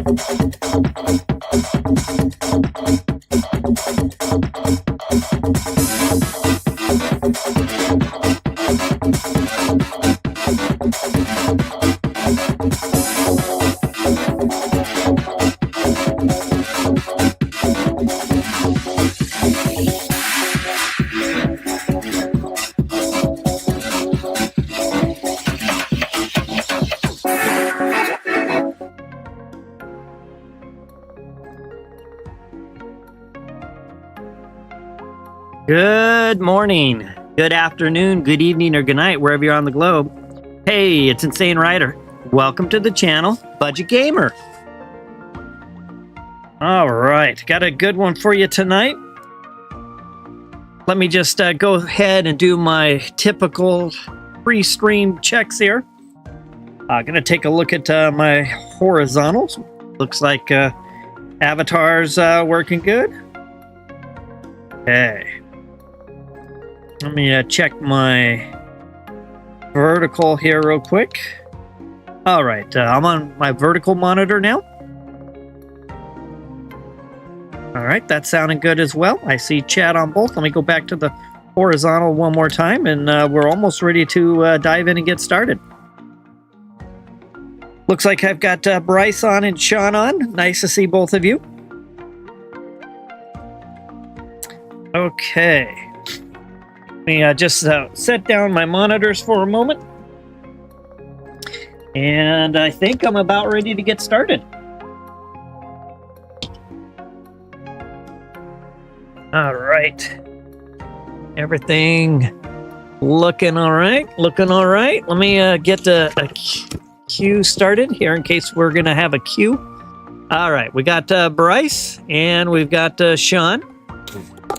Good morning, good afternoon, good evening, or good night, wherever you're on the globe. Hey, it's Insane Rider. Welcome to the channel, Budget Gamer. All right, got a good one for you tonight. Let me just go ahead and do my typical pre-stream checks here. I'm going to take a look at my horizontals. Looks like avatar's working good. Okay. Let me check my vertical here real quick. All right, I'm on my vertical monitor now. All right, that's sounding good as well. I see chat on both. Let me go back to the horizontal one more time, and we're almost ready to dive in and get started. Looks like I've got Bryce on and Sean on. Nice to see both of you. Okay. Let me just set down my monitors for a moment. And I think I'm about ready to get started. All right. Everything looking all right. Looking all right. Let me get a queue started here in case we're going to have a queue. All right. We got Bryce and we've got Sean.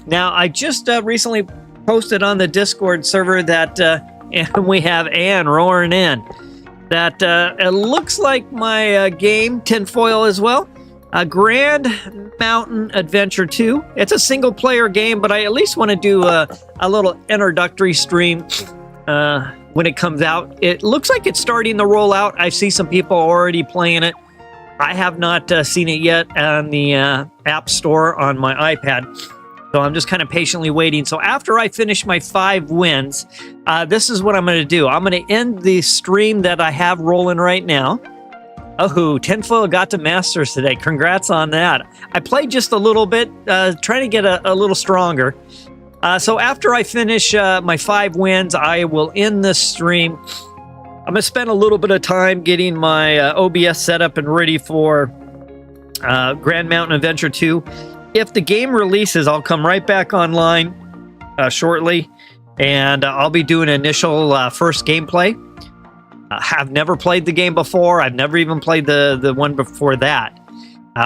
Now, I just recently posted on the Discord server that, and we have Ann roaring in, that it looks like my game, tinfoil as well, Grand Mountain Adventure 2. It's a single player game, but I at least want to do a little introductory stream when it comes out. It looks like it's starting to roll out. I see some people already playing it. I have not seen it yet on the App Store on my iPad. So I'm just kind of patiently waiting. So after I finish my 5 wins, this is what I'm going to do. I'm going to end the stream that I have rolling right now. Oh, tinfoil got to Masters today. Congrats on that. I played just a little bit, trying to get a little stronger. So after I finish my 5 wins, I will end this stream. I'm going to spend a little bit of time getting my OBS set up and ready for Grand Mountain Adventure 2. If the game releases, I'll come right back online shortly, and I'll be doing initial first gameplay. I've never played the game before. I've never even played the one before that.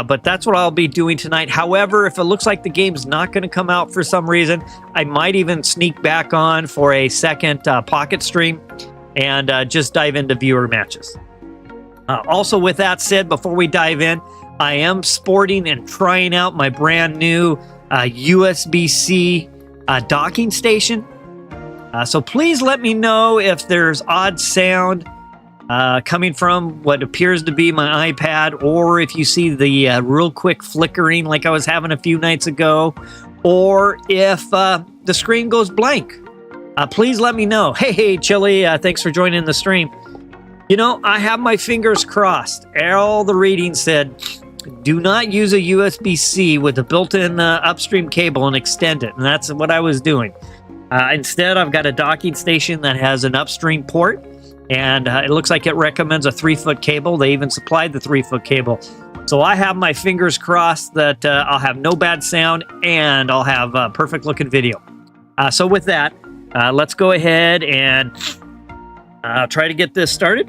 But that's what I'll be doing tonight. However, if it looks like the game's not going to come out for some reason, I might even sneak back on for a second Pocket stream and just dive into viewer matches. Also, with that said, before we dive in, I am sporting and trying out my brand new USB-C docking station. So please let me know if there's odd sound coming from what appears to be my iPad, or if you see the real quick flickering like I was having a few nights ago, or if the screen goes blank. Please let me know. Hey, Chili, thanks for joining the stream. You know, I have my fingers crossed. All the readings said, do not use a USB-C with a built-in upstream cable and extend it. And that's what I was doing. Instead, I've got a docking station that has an upstream port. And it looks like it recommends a 3-foot cable. They even supplied the 3-foot cable. So I have my fingers crossed that I'll have no bad sound and I'll have perfect looking video. So with that, let's go ahead and try to get this started.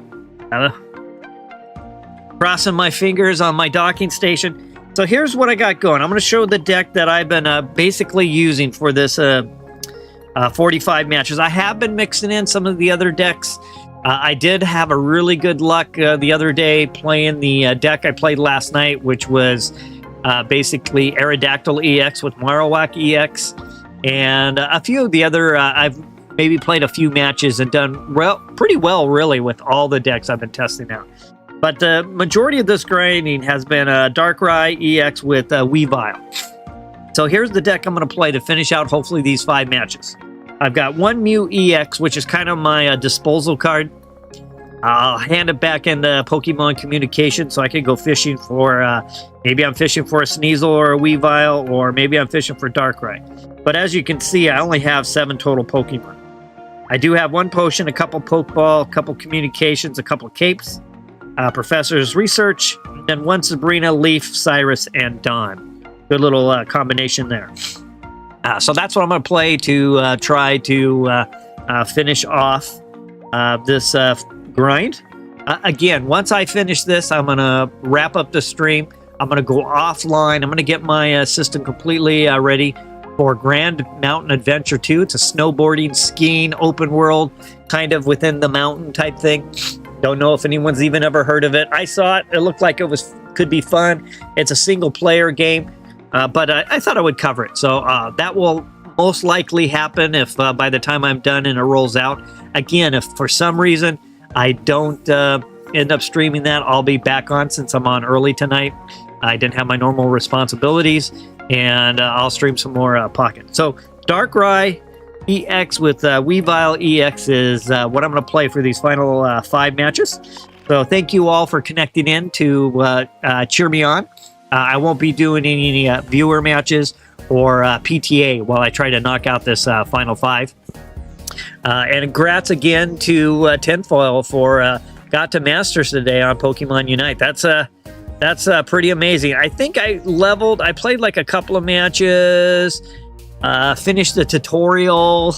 Crossing my fingers on my docking station. So here's what I got going. I'm going to show the deck that I've been basically using for this 45 matches. I have been mixing in some of the other decks. I did have a really good luck the other day playing the deck I played last night, which was basically Aerodactyl EX with Marowak EX. And a few of the other, I've maybe played a few matches and done pretty well, really, with all the decks I've been testing out. But the majority of this grinding has been Darkrai EX with Weavile. So here's the deck I'm going to play to finish out hopefully these 5 matches. I've got one Mew EX, which is kind of my disposal card. I'll hand it back into Pokemon Communication so I can go fishing for, maybe I'm fishing for a Sneasel or a Weavile, or maybe I'm fishing for Darkrai. But as you can see, I only have 7 total Pokemon. I do have 1 potion, a couple Pokeball, a couple Communications, a couple Capes, Professor's Research, and 1 Sabrina, Leaf, Cyrus, and Dawn. Good little combination there. So that's what I'm going to play to try to finish off this grind. Again, once I finish this, I'm going to wrap up the stream. I'm going to go offline. I'm going to get my system completely ready for Grand Mountain Adventure 2. It's a snowboarding, skiing, open world, kind of within the mountain type thing. Don't know if anyone's even ever heard of it. I saw it. It looked like it could be fun. It's a single player game, but I thought I would cover it. So that will most likely happen if by the time I'm done and it rolls out. Again, if for some reason I don't end up streaming that, I'll be back on since I'm on early tonight. I didn't have my normal responsibilities, and I'll stream some more Pocket. So Darkrai EX with Weavile EX is what I'm going to play for these final 5 matches. So thank you all for connecting in to cheer me on. I won't be doing any viewer matches or PTA while I try to knock out this final 5. And congrats again to Tinfoil for got to Masters today on Pokemon Unite. That's pretty amazing. I think I played like a couple of matches, finished the tutorial,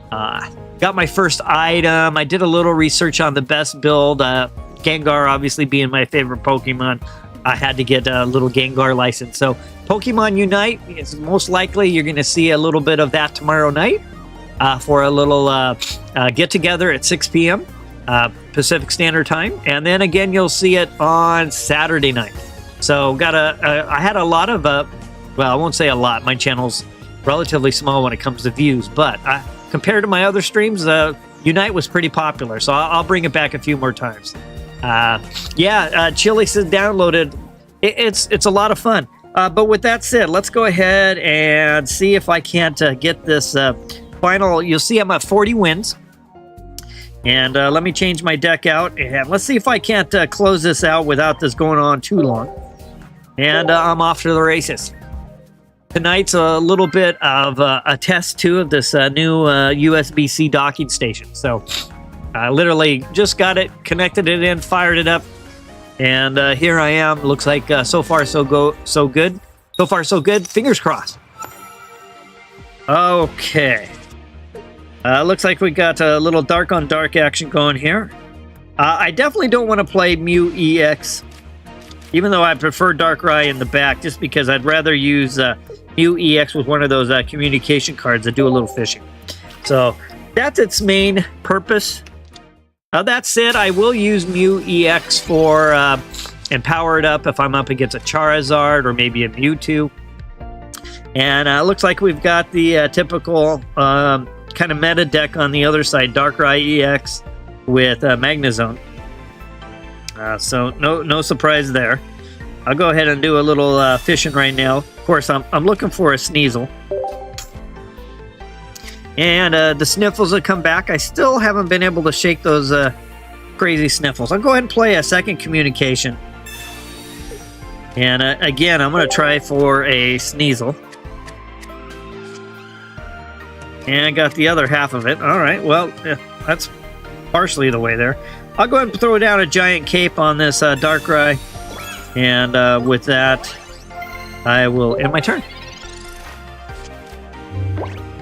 got my first item. I did a little research on the best build. Gengar obviously being my favorite Pokemon. I had to get a little Gengar license. So Pokemon Unite, is most likely you're going to see a little bit of that tomorrow night. For a little get-together at 6 p.m. Pacific Standard Time. And then again, you'll see it on Saturday night. So I had a lot of, well, I won't say a lot. My channel's relatively small when it comes to views. But compared to my other streams, Unite was pretty popular. So I'll bring it back a few more times. Chili says downloaded. It's a lot of fun. But with that said, let's go ahead and see if I can't get this... final, you'll see I'm at 40 wins. And let me change my deck out. And let's see if I can't close this out without this going on too long. And I'm off to the races. Tonight's a little bit of a test, too, of this new USB-C docking station. So I literally just got it, connected it in, fired it up. And here I am. Looks like so far so good. So far so good. Fingers crossed. Okay. Looks like we got a little dark on dark action going here. I definitely don't want to play Mew EX, even though I prefer Darkrai in the back, just because I'd rather use Mew EX with one of those communication cards that do a little fishing. So that's its main purpose. That said, I will use Mew EX for and power it up if I'm up against a Charizard or maybe a Mewtwo. And it looks like we've got the typical kind of meta deck on the other side, Darkrai EX with Magnezone. So no surprise there. I'll go ahead and do a little fishing right now. Of course, I'm looking for a Sneasel. And the Sniffles have come back. I still haven't been able to shake those crazy Sniffles. I'll go ahead and play a second Communication. And again, I'm going to try for a Sneasel. And I got the other half of it. All right, well, that's partially the way there. I'll go ahead and throw down a giant cape on this Darkrai. And with that, I will end my turn.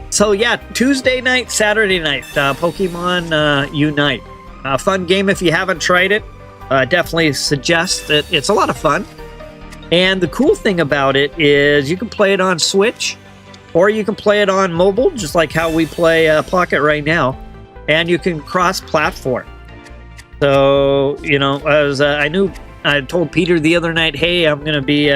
So yeah, Tuesday night, Saturday night, Pokemon Unite. Fun game if you haven't tried it. Definitely suggest it. It's a lot of fun. And the cool thing about it is you can play it on Switch, or you can play it on mobile, just like how we play Pocket right now. And you can cross-platform. So, you know, I told Peter the other night, hey, I'm going to be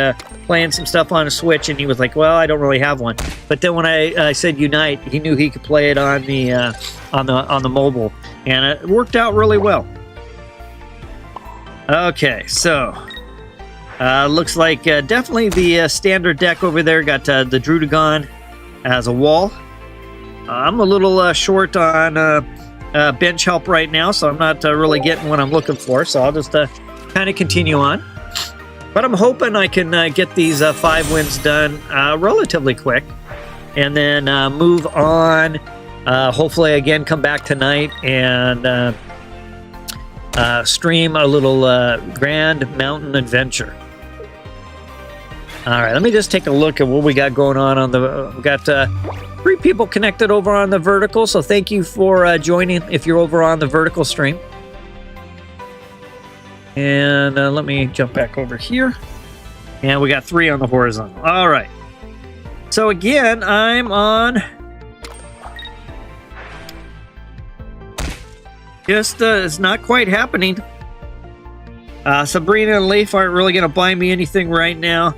playing some stuff on a Switch, and he was like, well, I don't really have one. But then when I said Unite, he knew he could play it on the mobile, and it worked out really well. Okay, so looks like definitely the standard deck over there. Got the Drudagon as a wall. I'm a little short on bench help right now, so I'm not really getting what I'm looking for. So I'll just kind of continue on. But I'm hoping I can get these 5 wins done relatively quick, and then move on. Hopefully, again, come back tonight and stream a little Grand Mountain Adventure. All right, let me just take a look at what we got going on the. We got 3 people connected over on the vertical, so thank you for joining if you're over on the vertical stream. And let me jump back over here. And we got 3 on the horizontal. All right. So again, I'm on. Just it's not quite happening. Sabrina and Leaf aren't really going to buy me anything right now.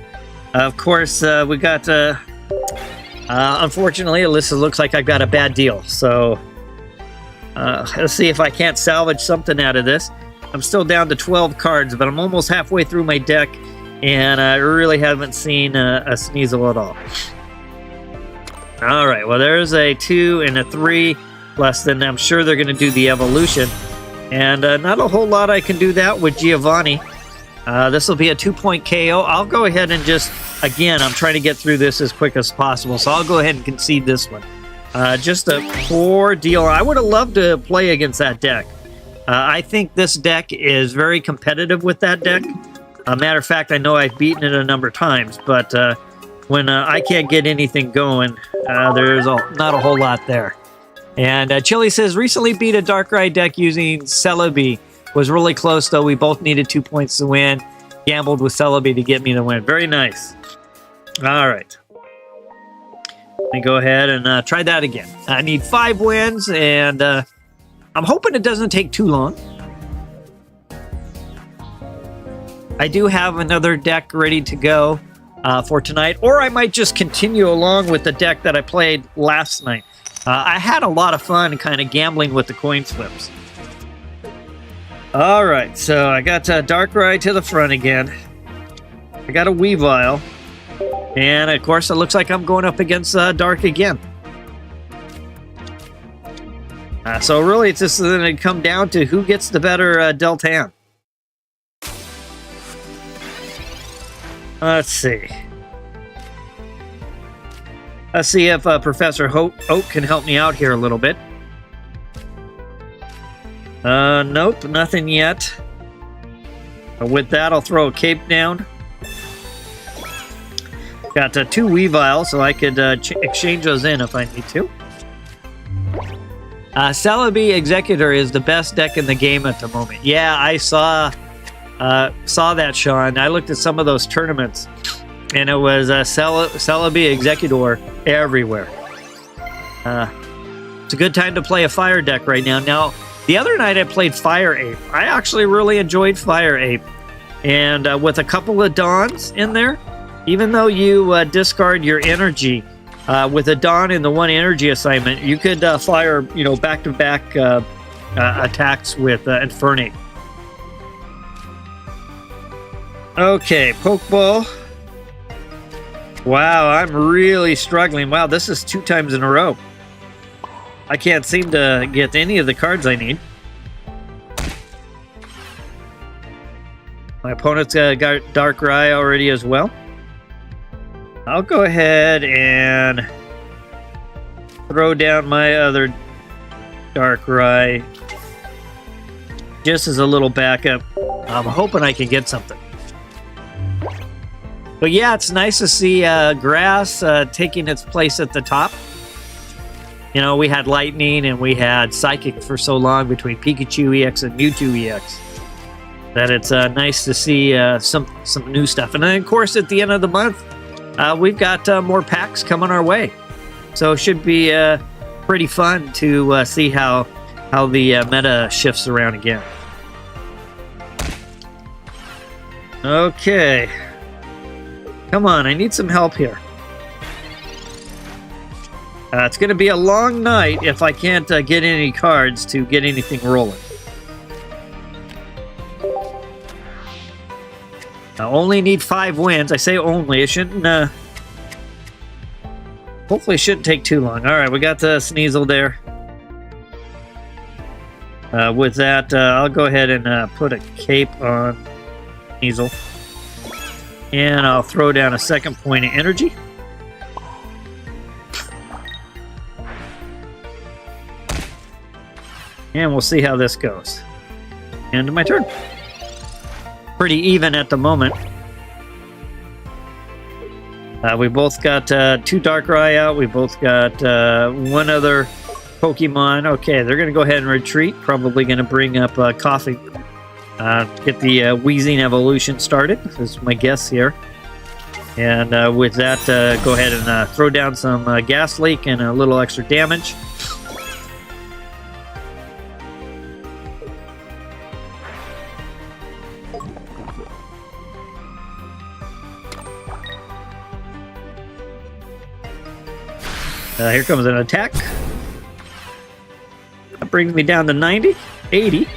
Of course, we got. Unfortunately, Alyssa looks like I've got a bad deal. So let's see if I can't salvage something out of this. I'm still down to 12 cards, but I'm almost halfway through my deck, and I really haven't seen a Sneasel at all. All right, well, there's a 2 and a 3. Less than I'm sure they're going to do the evolution. And not a whole lot I can do that with Giovanni. This will be a 2-point KO. I'll go ahead and just, again, I'm trying to get through this as quick as possible, so I'll go ahead and concede this one. Just a poor deal. I would have loved to play against that deck. I think this deck is very competitive with that deck. Matter of fact, I know I've beaten it a number of times, but when I can't get anything going, there's not a whole lot there. And Chili says, recently beat a Darkrai deck using Celebi. Was really close, though. We both needed 2 points to win. Gambled with Celebi to get me the win. Very nice. All right. Let me go ahead and try that again. I need 5 wins, and I'm hoping it doesn't take too long. I do have another deck ready to go for tonight, or I might just continue along with the deck that I played last night. I had a lot of fun kind of gambling with the coin flips. All right, so I got Darkrai to the front again. I got a Weavile. And, of course, it looks like I'm going up against Dark again. So, really, it's just going to come down to who gets the better dealt hand. Let's see. Let's see if Professor Oak can help me out here a little bit. Nope, nothing yet. With that, I'll throw a cape down. Got 2 Weavile, so I could exchange those in if I need to. Celebi Executor is the best deck in the game at the moment. Yeah, I saw that, Sean. I looked at some of those tournaments, and it was Celebi Executor everywhere. It's a good time to play a fire deck right now. Now, the other night I played Fire Ape. I actually really enjoyed Fire Ape. And with a couple of Dawns in there, even though you discard your energy, with a Dawn in the 1 energy assignment, you could fire, back-to-back attacks with Infernape. Okay, Pokeball. Wow, I'm really struggling. Wow, this is 2 times in a row. I can't seem to get any of the cards I need. My opponent's got Darkrai already as well. I'll go ahead and throw down my other Darkrai just as a little backup. I'm hoping I can get something. But yeah, it's nice to see grass taking its place at the top. You know, we had Lightning and we had Psychic for so long between Pikachu EX and Mewtwo EX that it's nice to see some new stuff. And then, of course, at the end of the month, we've got more packs coming our way. So it should be pretty fun to see how the meta shifts around again. Okay. Come on, I need some help here. It's going to be a long night if I can't get any cards to get anything rolling. I only need 5 wins. I say only. It shouldn't... hopefully it shouldn't take too long. All right, we got the Sneasel there. With that, I'll go ahead and put a cape on Sneasel. And I'll throw down a second point of energy. And we'll see how this goes. End of my turn. Pretty even at the moment. We both got 2 Darkrai out. We both got 1 other Pokemon. Okay, they're going to go ahead and retreat. Probably going to bring up Coffee. Get the Wheezing evolution started. This is my guess here. And with that, go ahead and throw down some Gas Leak and a little extra damage. Here comes an attack. That brings me down to 90, 80.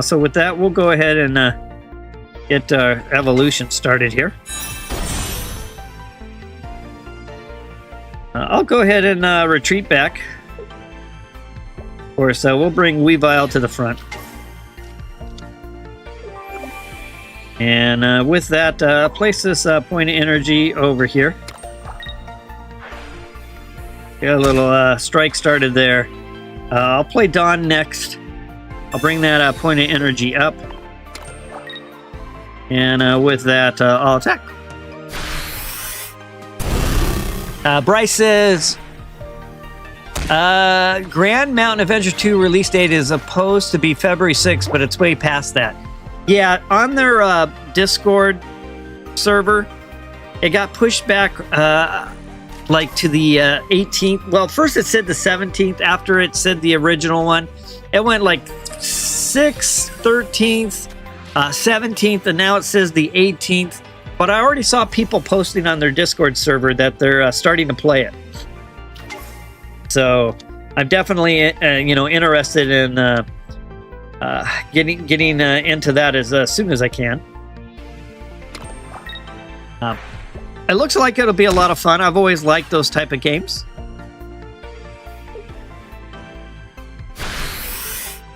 So with that, we'll go ahead and get our evolution started here. I'll go ahead and retreat back. Of course, we'll bring Weavile to the front. And with that, place this point of energy over here. Got a little strike started there. I'll play Dawn next. I'll bring that point of energy up. And with that, I'll attack. Bryce says, Grand Mountain Adventure 2 release date is supposed to be February 6th, but it's way past that. Yeah, on their Discord server, it got pushed back like to the 18th. Well, first it said the 17th. After it said the original one, it went like 6th, 13th, 17th, and now it says the 18th. But I already saw people posting on their Discord server that they're starting to play it. So I'm definitely interested in getting into that as soon as I can. It looks like it'll be a lot of fun. I've always liked those type of games.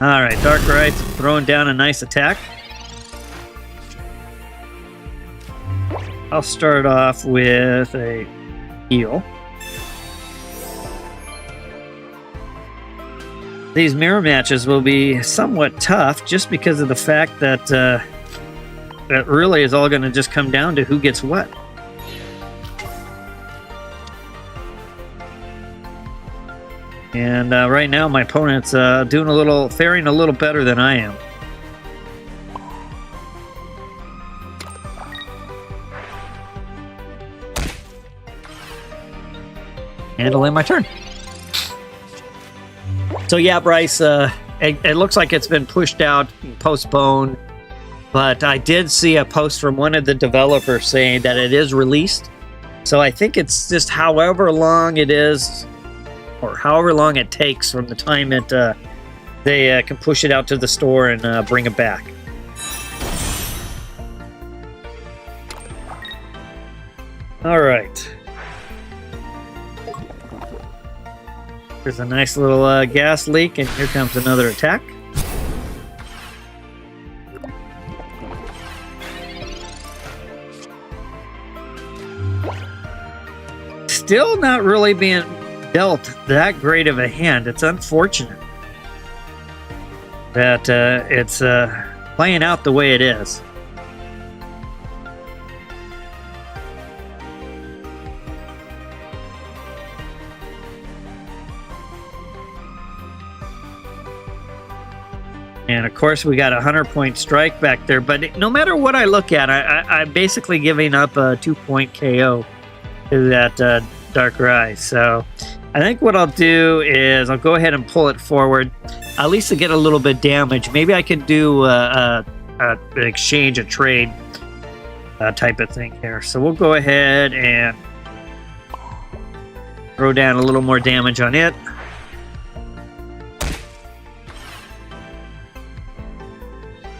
All right, Darkrai throwing down a nice attack. I'll start off with a heal. These mirror matches will be somewhat tough just because of the fact that that really is all going to just come down to who gets what. And right now my opponent's faring a little better than I am. Handling my turn. So yeah, Bryce, it looks like it's been pushed out, postponed, but I did see a post from one of the developers saying that it is released. So I think it's just however long it is, or however long it takes from the time that they can push it out to the store and bring it back. All right. There's a nice little gas leak, and here comes another attack. Still not really being dealt that great of a hand. It's unfortunate that it's playing out the way it is. And of course, we got a 100-point strike back there. But no matter what I look at, I'm basically giving up a 2-point KO to that Darkrai. So I think what I'll do is I'll go ahead and pull it forward, at least to get a little bit damage. Maybe I could do an exchange, a trade type of thing here. So we'll go ahead and throw down a little more damage on it.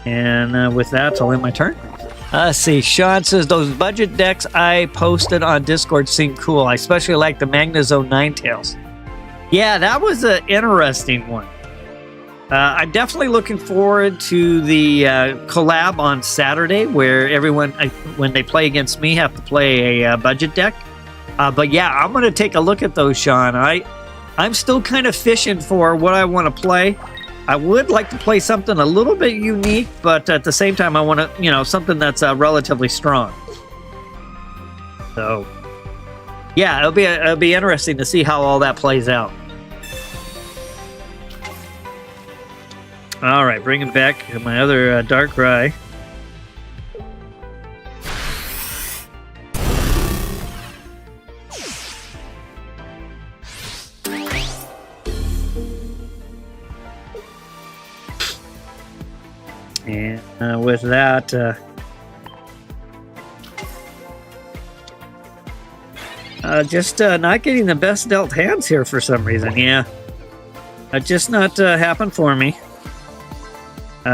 And with that, I'll end my turn. Let's see. Sean says, those budget decks I posted on Discord seem cool. I especially like the Magnezone Ninetales. Yeah, that was an interesting one. I'm definitely looking forward to the collab on Saturday, where everyone, when they play against me, have to play a budget deck. But yeah, I'm going to take a look at those, Sean. I'm still kind of fishing for what I want to play. I would like to play something a little bit unique, but at the same time, I want to, something that's relatively strong. So, yeah, it'll be interesting to see how all that plays out. All right, bringing back my other Darkrai. And with that, just not getting the best dealt hands here for some reason. Yeah, just not happened for me.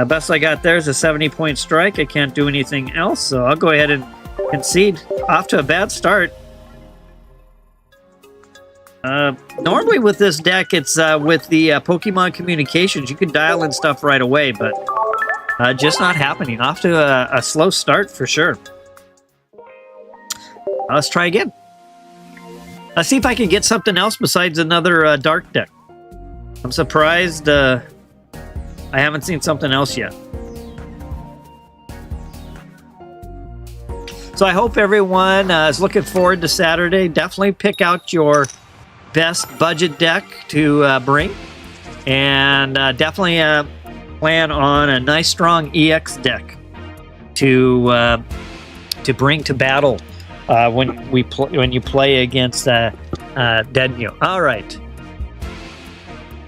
Best I got there is a 70-point strike. I can't do anything else, so I'll go ahead and concede. Off to a bad start. Normally with this deck, it's with the Pokemon communications. You can dial in stuff right away, but just not happening. Off to a slow start for sure. Let's try again. Let's see if I can get something else besides another dark deck. I'm surprised I haven't seen something else yet. So I hope everyone is looking forward to Saturday. Definitely pick out your best budget deck to bring. And definitely plan on a nice strong EX deck to bring to battle when you play against Denyo. All right.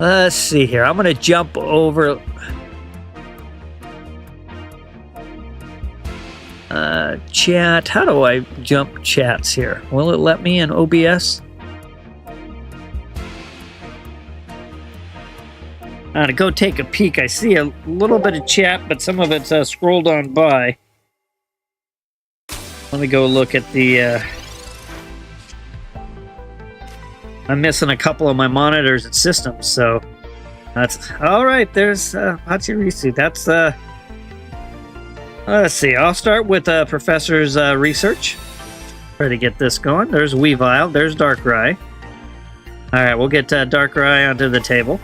Let's see here. I'm going to jump over chat. How do I jump chats here? Will it let me in OBS? To go take a peek. I see a little bit of chat, but some of it's scrolled on by. Let me go look at the... I'm missing a couple of my monitors and systems, so that's... All right, there's Hachirisu. That's... let's see. I'll start with Professor's research. Try to get this going. There's Weavile. There's Darkrai. All right, we'll get Darkrai onto the table.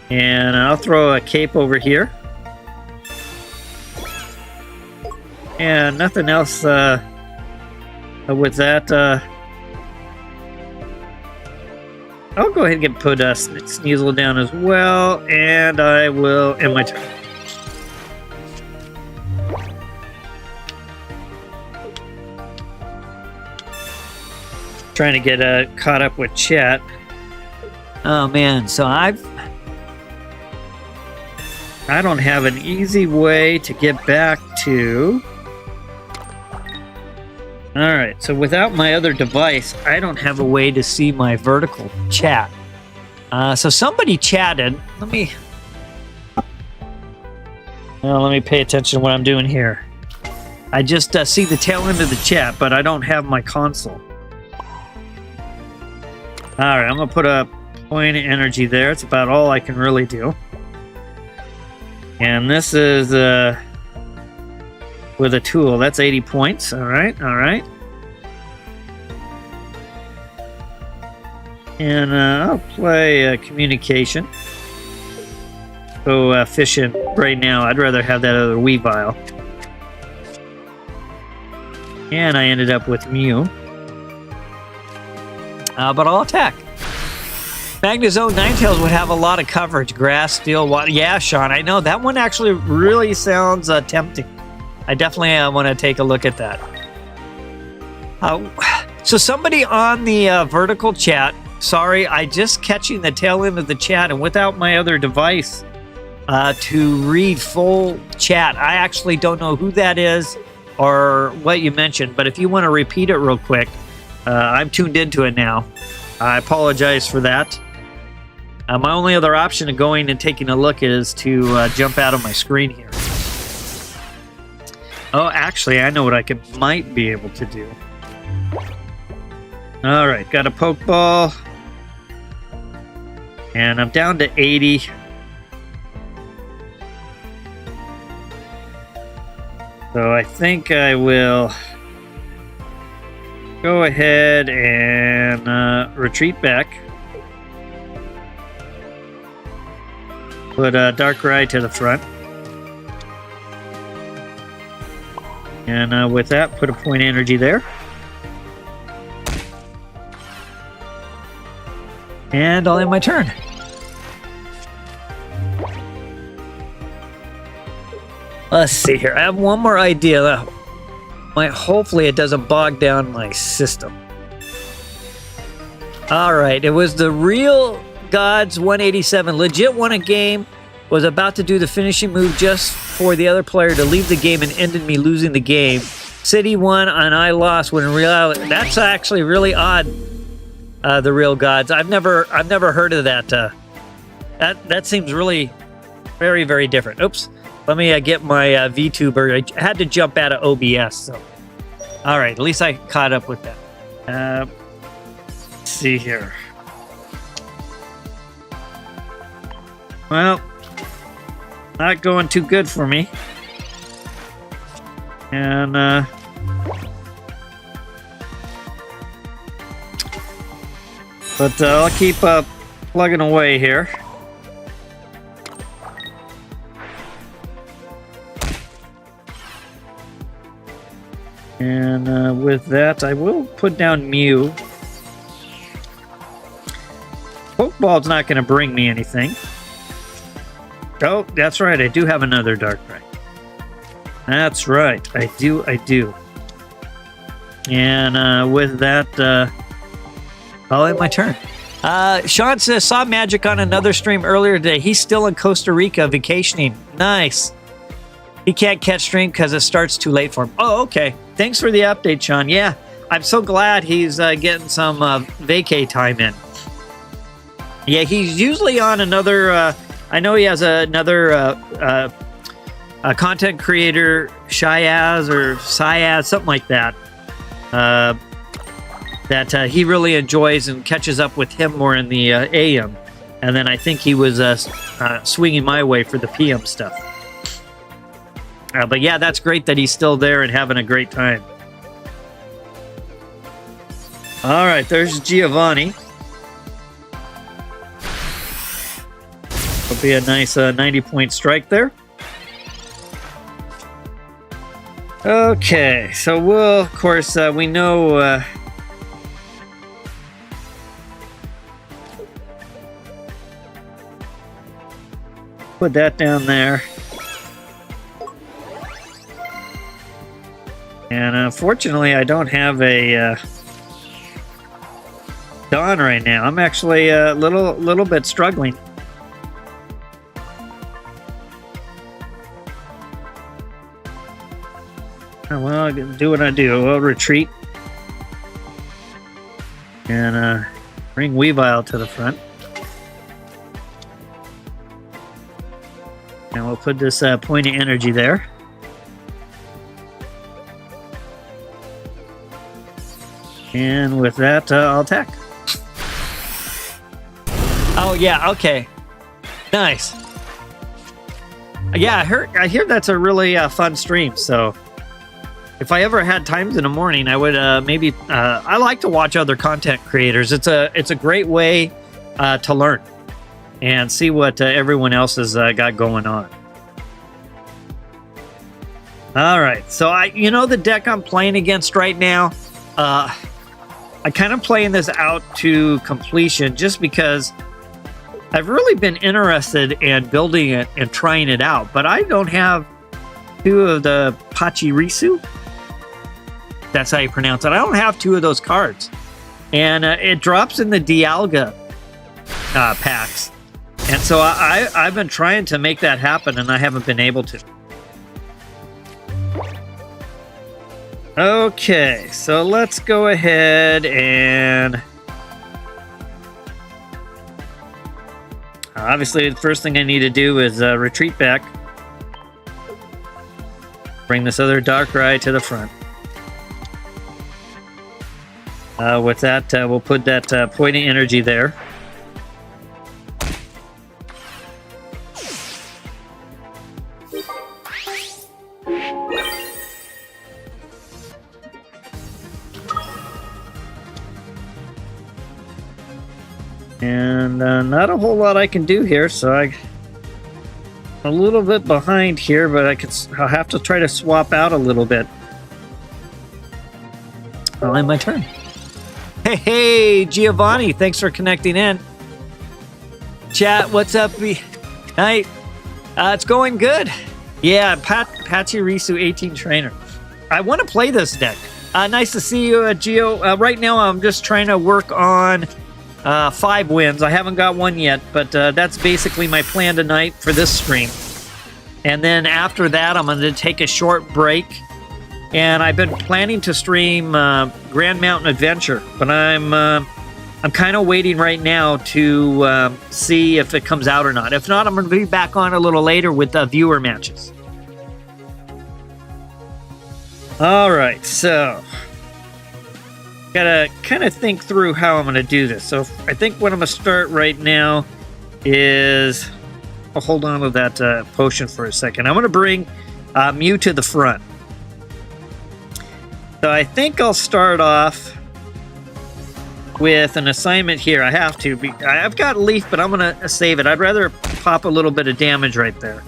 And I'll throw a cape over here. And nothing else with that. I'll go ahead and put Sneasel down as well. And I will end my turn. Trying to get caught up with chat. Oh man, so I don't have an easy way to get back to... Alright, so without my other device, I don't have a way to see my vertical chat. So somebody chatted. Let me pay attention to what I'm doing here. I just see the tail end of the chat, but I don't have my console. Alright, I'm going to put a point of energy there. It's about all I can really do. And this is with a tool. That's 80 points. All right, all right. And I'll play communication. Go fishing right now. I'd rather have that other Weavile. And I ended up with Mew. But I'll attack. Magnezone Ninetales would have a lot of coverage. Grass, steel, water. Yeah, Sean, I know. That one actually really sounds tempting. I definitely want to take a look at that. So somebody on the vertical chat, sorry, I just catching the tail end of the chat, and without my other device to read full chat, I actually don't know who that is or what you mentioned, but if you want to repeat it real quick, I'm tuned into it now. I apologize for that. My only other option of going and taking a look is to jump out of my screen here. Oh, actually, I know what I might be able to do. All right, got a Pokeball. And I'm down to 80. So I think I will go ahead and retreat back. Put Darkrai to the front. And with that, put a point energy there. And I'll end my turn. Let's see here. I have one more idea. Hopefully it doesn't bog down my system. All right. It was the Real Gods 187. Legit won a game. Was about to do the finishing move just for the other player to leave the game and ended me losing the game. City won and I lost when in reality. That's actually really odd. The Real Gods. I've never heard of that. That seems really very, very different. Oops. Let me get my VTuber. I had to jump out of OBS. So, all right. At least I caught up with that. Let's see here. Well, not going too good for me. And but I'll keep plugging away here. And with that, I will put down Mew. Pokeball's not going to bring me anything. Oh, that's right. I do have another Darkrai. That's right. I do. And with that, I'll end my turn. Sean says, saw Magic on another stream earlier today. He's still in Costa Rica vacationing. Nice. He can't catch stream because it starts too late for him. Oh, okay. Thanks for the update, Sean. Yeah, I'm so glad he's getting some vacay time in. Yeah, he's usually on another... I know he has another content creator, Shiaz or Siaz, something like that, that he really enjoys and catches up with him more in the AM. And then I think he was swinging my way for the PM stuff. But yeah, that's great that he's still there and having a great time. All right, there's Giovanni. Will be a nice 90-point strike there. Okay, so we'll, of course, we know... put that down there. And unfortunately, I don't have a Dawn right now. I'm actually a little bit struggling. Well, I can do what I do. I'll retreat. And bring Weavile to the front. And we'll put this point of energy there. And with that, I'll attack. Oh, yeah, okay. Nice. Yeah, I hear that's a really fun stream, so... If I ever had times in the morning, I would maybe... I like to watch other content creators. It's a great way to learn and see what everyone else has got going on. All right, so the deck I'm playing against right now, I kind of playing this out to completion just because I've really been interested in building it and trying it out, but I don't have two of the Pachirisu. That's how you pronounce it. I don't have two of those cards. And it drops in the Dialga packs. And so I've been trying to make that happen, and I haven't been able to. Okay, so let's go ahead and Obviously, the first thing I need to do is retreat back. Bring this other Darkrai to the front. With that, we'll put that point of energy there. And not a whole lot I can do here, so I'm a little bit behind here, but I'll have to try to swap out a little bit. I'll end my turn. Hey, Giovanni, thanks for connecting in. Chat, what's up? Night. It's going good. Yeah, Pachirisu 18 trainer. I want to play this deck. Nice to see you, Gio. Right now, I'm just trying to work on 5 wins. I haven't got one yet, but that's basically my plan tonight for this stream. And then after that, I'm going to take a short break. And I've been planning to stream Grand Mountain Adventure, but I'm kind of waiting right now to see if it comes out or not. If not, I'm going to be back on a little later with viewer matches. All right, so gotta kind of think through how I'm going to do this. So I think what I'm going to start right now is I'll hold on to that potion for a second. I'm going to bring Mew to the front. So I think I'll start off with an assignment here. I have to. I've got Leaf, but I'm going to save it. I'd rather pop a little bit of damage right there.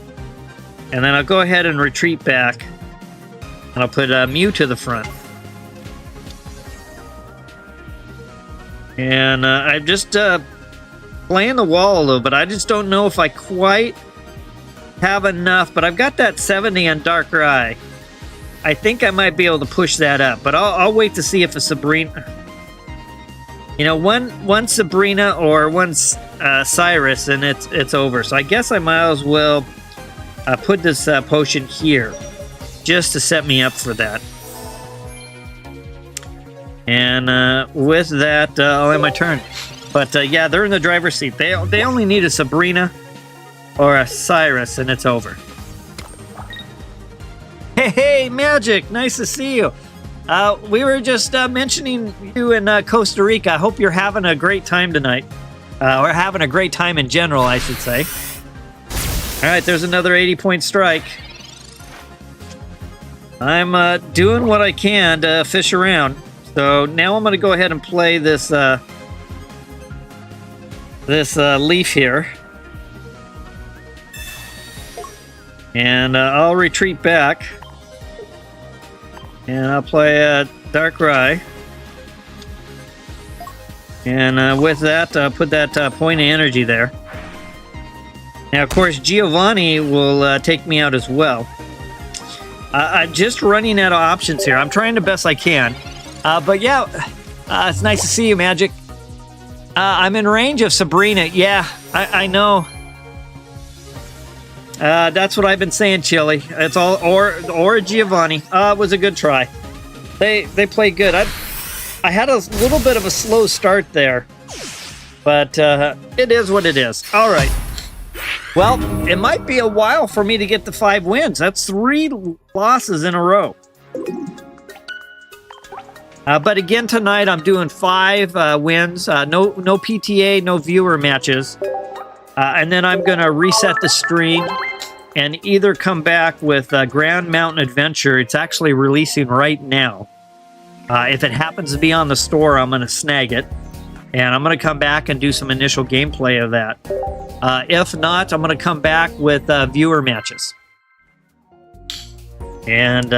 And then I'll go ahead and retreat back. And I'll put Mew to the front. And I'm just playing the wall a little bit. I just don't know if I quite have enough. But I've got that 70 on Darkrai. I think I might be able to push that up, but I'll wait to see if a Sabrina... You know, one Sabrina or one Cyrus, and it's over. So I guess I might as well put this potion here, just to set me up for that. And with that, I'll end my turn. But yeah, they're in the driver's seat. They only need a Sabrina or a Cyrus, and it's over. Hey, Magic! Nice to see you. We were just mentioning you in Costa Rica. I hope you're having a great time tonight. Or having a great time in general, I should say. All right, there's another 80-point strike. I'm doing what I can to fish around. So now I'm going to go ahead and play this Leaf here. And I'll retreat back. And I'll play Darkrai. And with that, I'll put that point of energy there. Now, of course, Giovanni will take me out as well. I'm just running out of options here. I'm trying the best I can. But yeah, it's nice to see you, Magic. I'm in range of Sabrina. Yeah, I know. That's what I've been saying, Chili. It's all or Giovanni. It was a good try. They played good. I had a little bit of a slow start there, but it is what it is. All right. Well, it might be a while for me to get the 5 wins. That's 3 losses in a row. But again, tonight I'm doing 5 wins. No PTA, no viewer matches. And then I'm going to reset the stream and either come back with Grand Mountain Adventure. It's actually releasing right now. If it happens to be on the store, I'm going to snag it. And I'm going to come back and do some initial gameplay of that. If not, I'm going to come back with viewer matches. And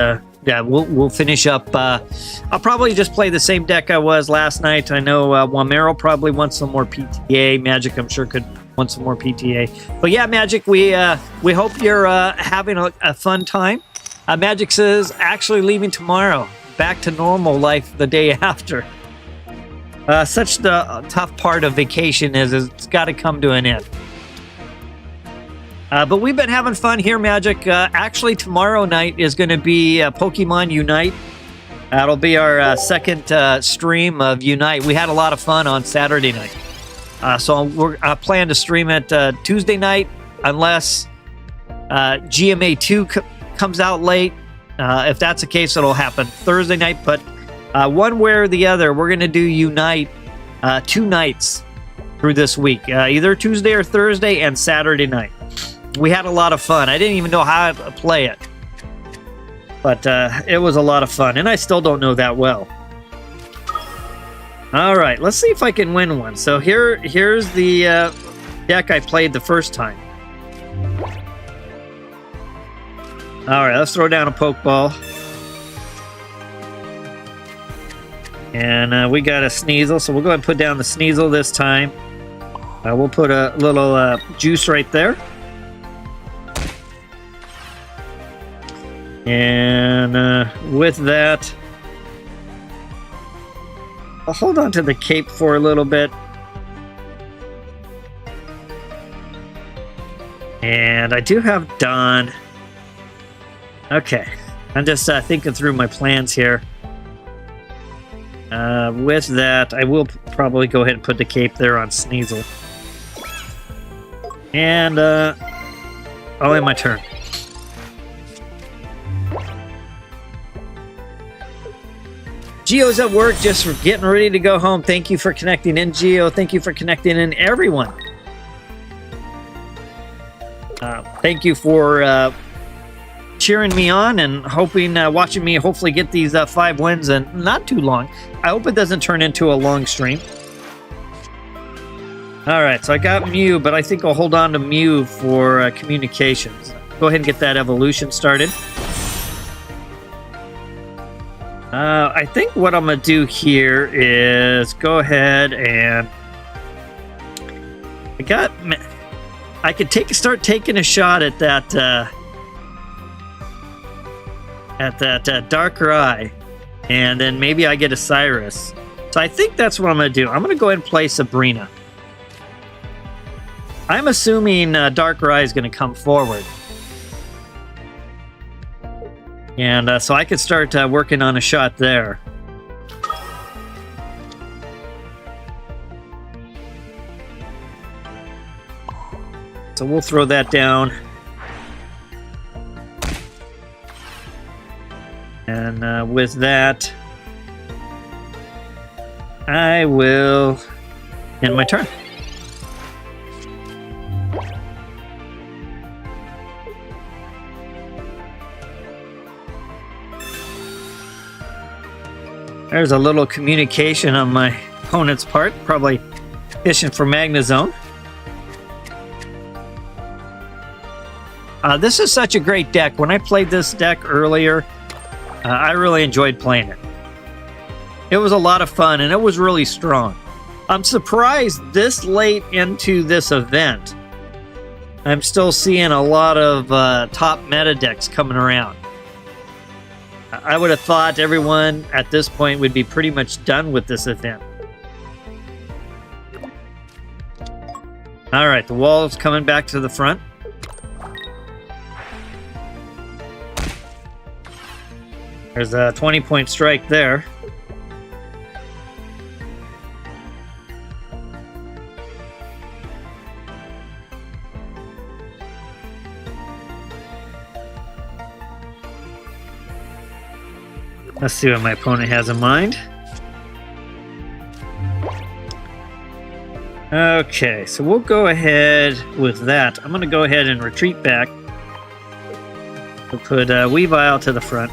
yeah, we'll finish up. I'll probably just play the same deck I was last night. I know Wamero probably wants some more PTA. Magic, I'm sure, could want some more PTA. But yeah, Magic, we hope you're having a fun time. Magic says actually leaving tomorrow, back to normal life the day after. Such the tough part of vacation is it's got to come to an end. But we've been having fun here, Magic. Actually, tomorrow night is going to be Pokemon Unite. That'll be our second stream of Unite. We had a lot of fun on Saturday night. So I plan to stream it Tuesday night, unless GMA2 comes out late. If that's the case, it'll happen Thursday night. But one way or the other, we're going to do Unite 2 nights through this week, either Tuesday or Thursday and Saturday night. We had a lot of fun. I didn't even know how to play it, but it was a lot of fun, and I still don't know that well. All right, let's see if I can win one. So here's the deck I played the first time. All right, let's throw down a Pokeball. And we got a Sneasel, so we'll go ahead and put down the Sneasel this time. We'll put a little juice right there. And with that, I'll hold on to the cape for a little bit. And I do have Dawn. Okay, I'm just thinking through my plans here. With that, I will probably go ahead and put the cape there on Sneasel. And I'll end my turn. Gio's at work, just getting ready to go home. Thank you for connecting in, Gio. Thank you for connecting in, everyone. Thank you for cheering me on and watching me hopefully get these 5 wins and not too long. I hope it doesn't turn into a long stream. All right, so I got Mew, but I think I'll hold on to Mew for communications. Go ahead and get that evolution started. I think what I'm going to do here is go ahead and I could start taking a shot at that Darkrai, and then maybe I get a Cyrus. So I think that's what I'm going to do. I'm going to go ahead and play Sabrina. I'm assuming Darkrai is going to come forward. And so I could start working on a shot there. So we'll throw that down. And with that, I will end my turn. There's a little communication on my opponent's part, probably fishing for Magnezone. This is such a great deck. When I played this deck earlier, I really enjoyed playing it. It was a lot of fun, and it was really strong. I'm surprised this late into this event, I'm still seeing a lot of top meta decks coming around. I would have thought everyone at this point would be pretty much done with this event. All right, the wall is coming back to the front. There's a 20-point strike there. Let's see what my opponent has in mind. Okay, so we'll go ahead with that. I'm going to go ahead and retreat back. We'll put Weavile to the front.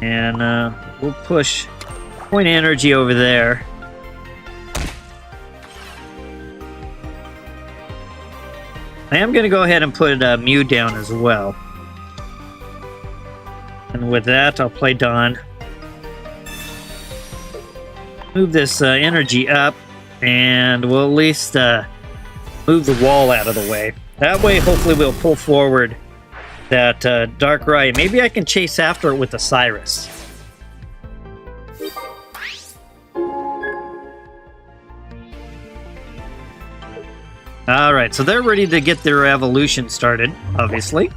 And we'll push point energy over there. I am going to go ahead and put Mew down as well. And with that, I'll play Dawn. Move this energy up, and we'll at least move the wall out of the way. That way, hopefully, we'll pull forward that Darkrai. Maybe I can chase after it with the Cyrus. All right, so they're ready to get their evolution started, obviously.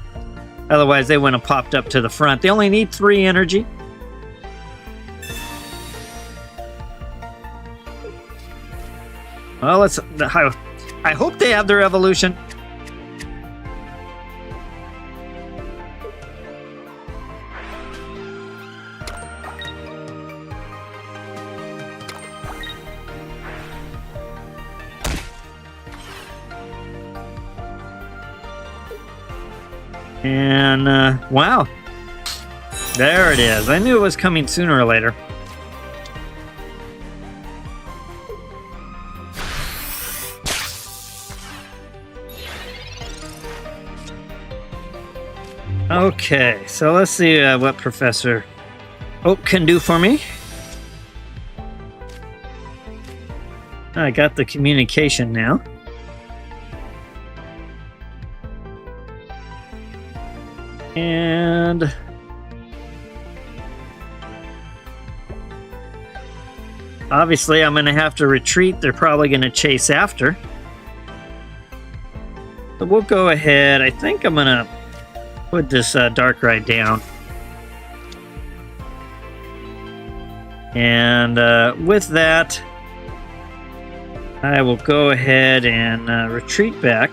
Otherwise, they wouldn't have popped up to the front. They only need 3 energy. Well, let's. I hope they have their evolution. And, wow. There it is. I knew it was coming sooner or later. Okay, so let's see what Professor Oak can do for me. I got the communication now. And obviously I'm going to have to retreat. They're probably going to chase after. So we'll go ahead. I think I'm going to put this Darkrai down. And with that, I will go ahead and retreat back.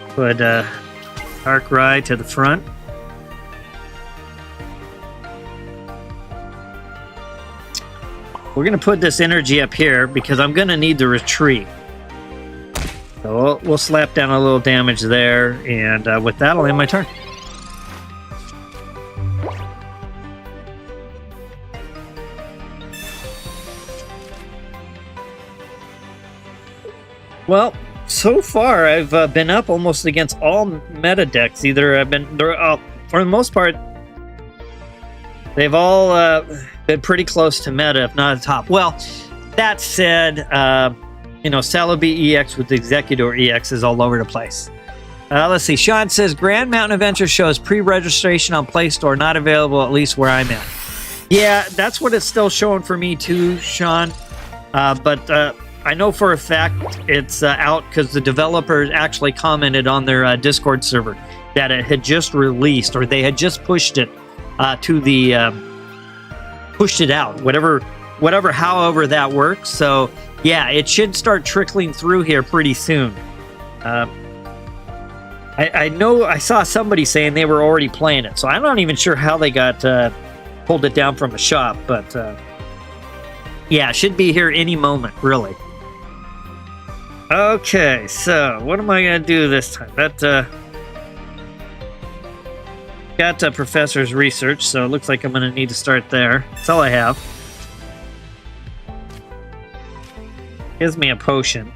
Put Darkrai to the front. We're going to put this energy up here because I'm going to need to retreat. So we'll slap down a little damage there, and with that, I'll end my turn. Well, so far I've been up almost against all meta decks. Either I've been, for the most part, they've all been pretty close to meta, if not at the top. Well, that said, you know, Celebi EX with Executor EX is all over the place. Let's see. Sean says, Grand Mountain Adventure shows pre-registration on Play Store not available, at least where I'm at. Yeah, that's what it's still showing for me too, Sean. But I know for a fact it's out because the developers actually commented on their Discord server that it had just released, or they had just pushed it to the pushed it out. Whatever, however that works. So yeah, it should start trickling through here pretty soon. I know I saw somebody saying they were already playing it, so I'm not even sure how they got pulled it down from a shop, but yeah, it should be here any moment, really. Okay, so what am I going to do this time? That got Professor's research, so it looks like I'm going to need to start there. That's all I have. Gives me a potion.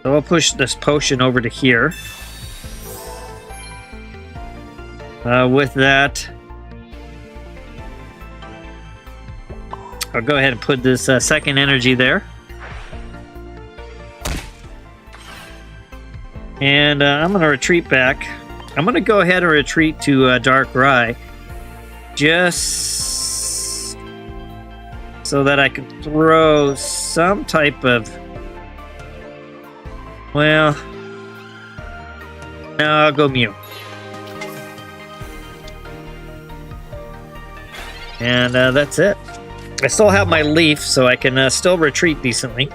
So I'll push this potion over to here. With that, I'll go ahead and put this second energy there. And I'm going to retreat back. I'm going to go ahead and retreat to Darkrai. Just so that I can throw some type of... Well... No, I'll go Mew. And that's it. I still have my leaf, so I can still retreat decently.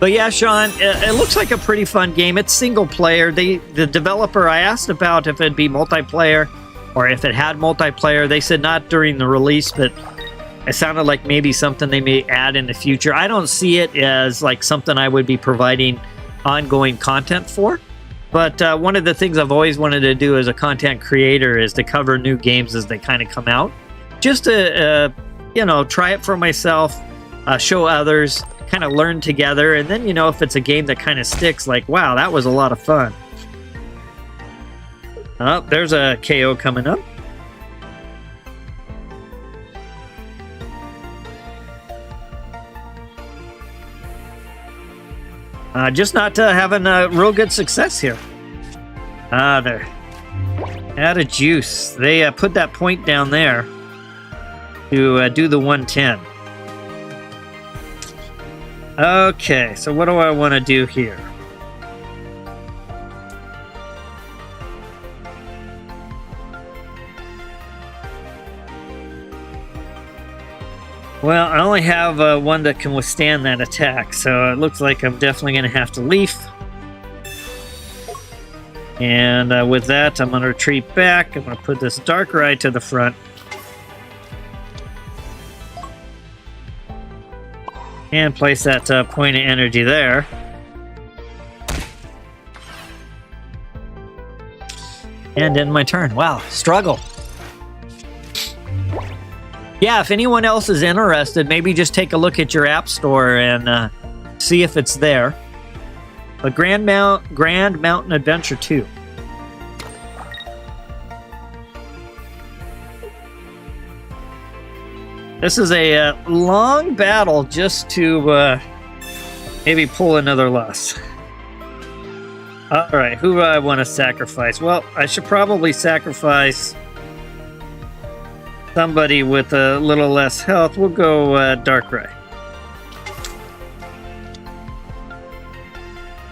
But yeah, Sean, it looks like a pretty fun game. It's single player. The developer, I asked about if it'd be multiplayer or if it had multiplayer. They said not during the release, but it sounded like maybe something they may add in the future. I don't see it as like something I would be providing ongoing content for. But one of the things I've always wanted to do as a content creator is to cover new games as they kind of come out. Just to, you know, try it for myself, show others, kind of learn together, and then, you know, if it's a game that kind of sticks, like, wow, that was a lot of fun. Oh, there's a KO coming up. Just not having a real good success here. There. Add a juice. They put that point down there to do the 110. Okay, so what do I want to do here? Well, I only have one that can withstand that attack, so it looks like I'm definitely going to have to leaf. And with that, I'm going to retreat back. I'm going to put this Darkrai to the front. And place that point of energy there. And end my turn. Wow, struggle. Yeah, if anyone else is interested, maybe just take a look at your app store and see if it's there. But Grand Mountain Adventure 2. This is a long battle just to maybe pull another loss. All right, who do I want to sacrifice? Well, I should probably sacrifice somebody with a little less health. We'll go Darkrai.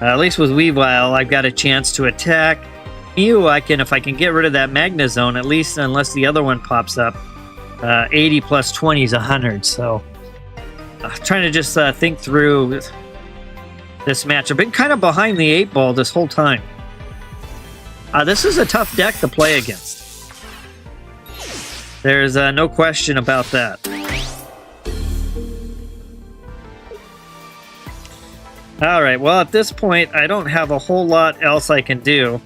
At least with Weavile, I've got a chance to attack. Mew, if I can get rid of that Magnezone, at least unless the other one pops up. 80 plus 20 is 100, so trying to just think through this match. I've been kind of behind the 8-ball this whole time. This is a tough deck to play against. There's no question about that. Alright, well at this point I don't have a whole lot else I can do.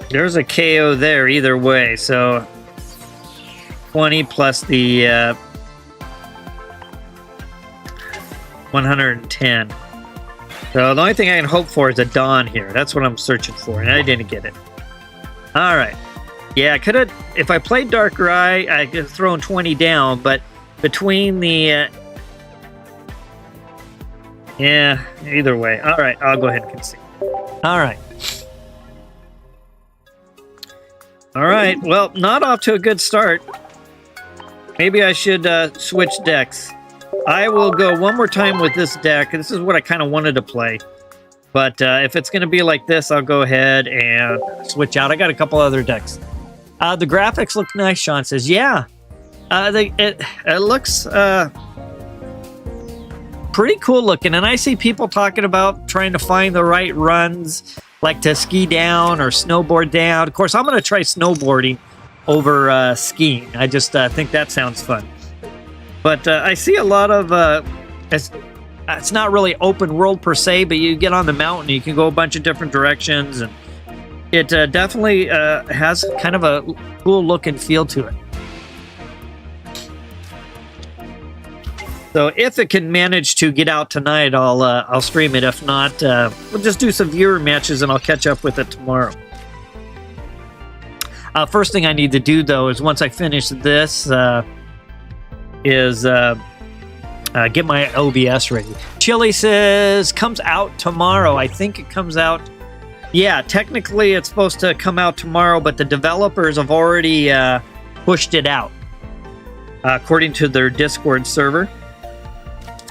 There's a KO there either way, so 20 plus the 110. So the only thing I can hope for is a Dawn here. That's what I'm searching for, and I didn't get it. Alright. Yeah, I could have... If I played Darkrai, I could have thrown 20 down, but between the... yeah, either way. Alright, I'll go ahead and concede. Alright. Alright, well, not off to a good start. Maybe I should switch decks. I will go one more time with this deck. This is what I kind of wanted to play. But if it's going to be like this, I'll go ahead and switch out. I got a couple other decks. The graphics look nice, Sean says. Yeah. It looks pretty cool looking. And I see people talking about trying to find the right runs, like to ski down or snowboard down. Of course, I'm going to try snowboarding over skiing. I just think that sounds fun. But I see a lot of... it's not really open world per se, but you get on the mountain, you can go a bunch of different directions, and it definitely has kind of a cool look and feel to it. So if it can manage to get out tonight, I'll stream it. If not, we'll just do some viewer matches, and I'll catch up with it tomorrow. First thing I need to do, though, is once I finish this... get my OBS ready. Chili says, comes out tomorrow. I think it comes out... Yeah, technically it's supposed to come out tomorrow, but the developers have already pushed it out, according to their Discord server.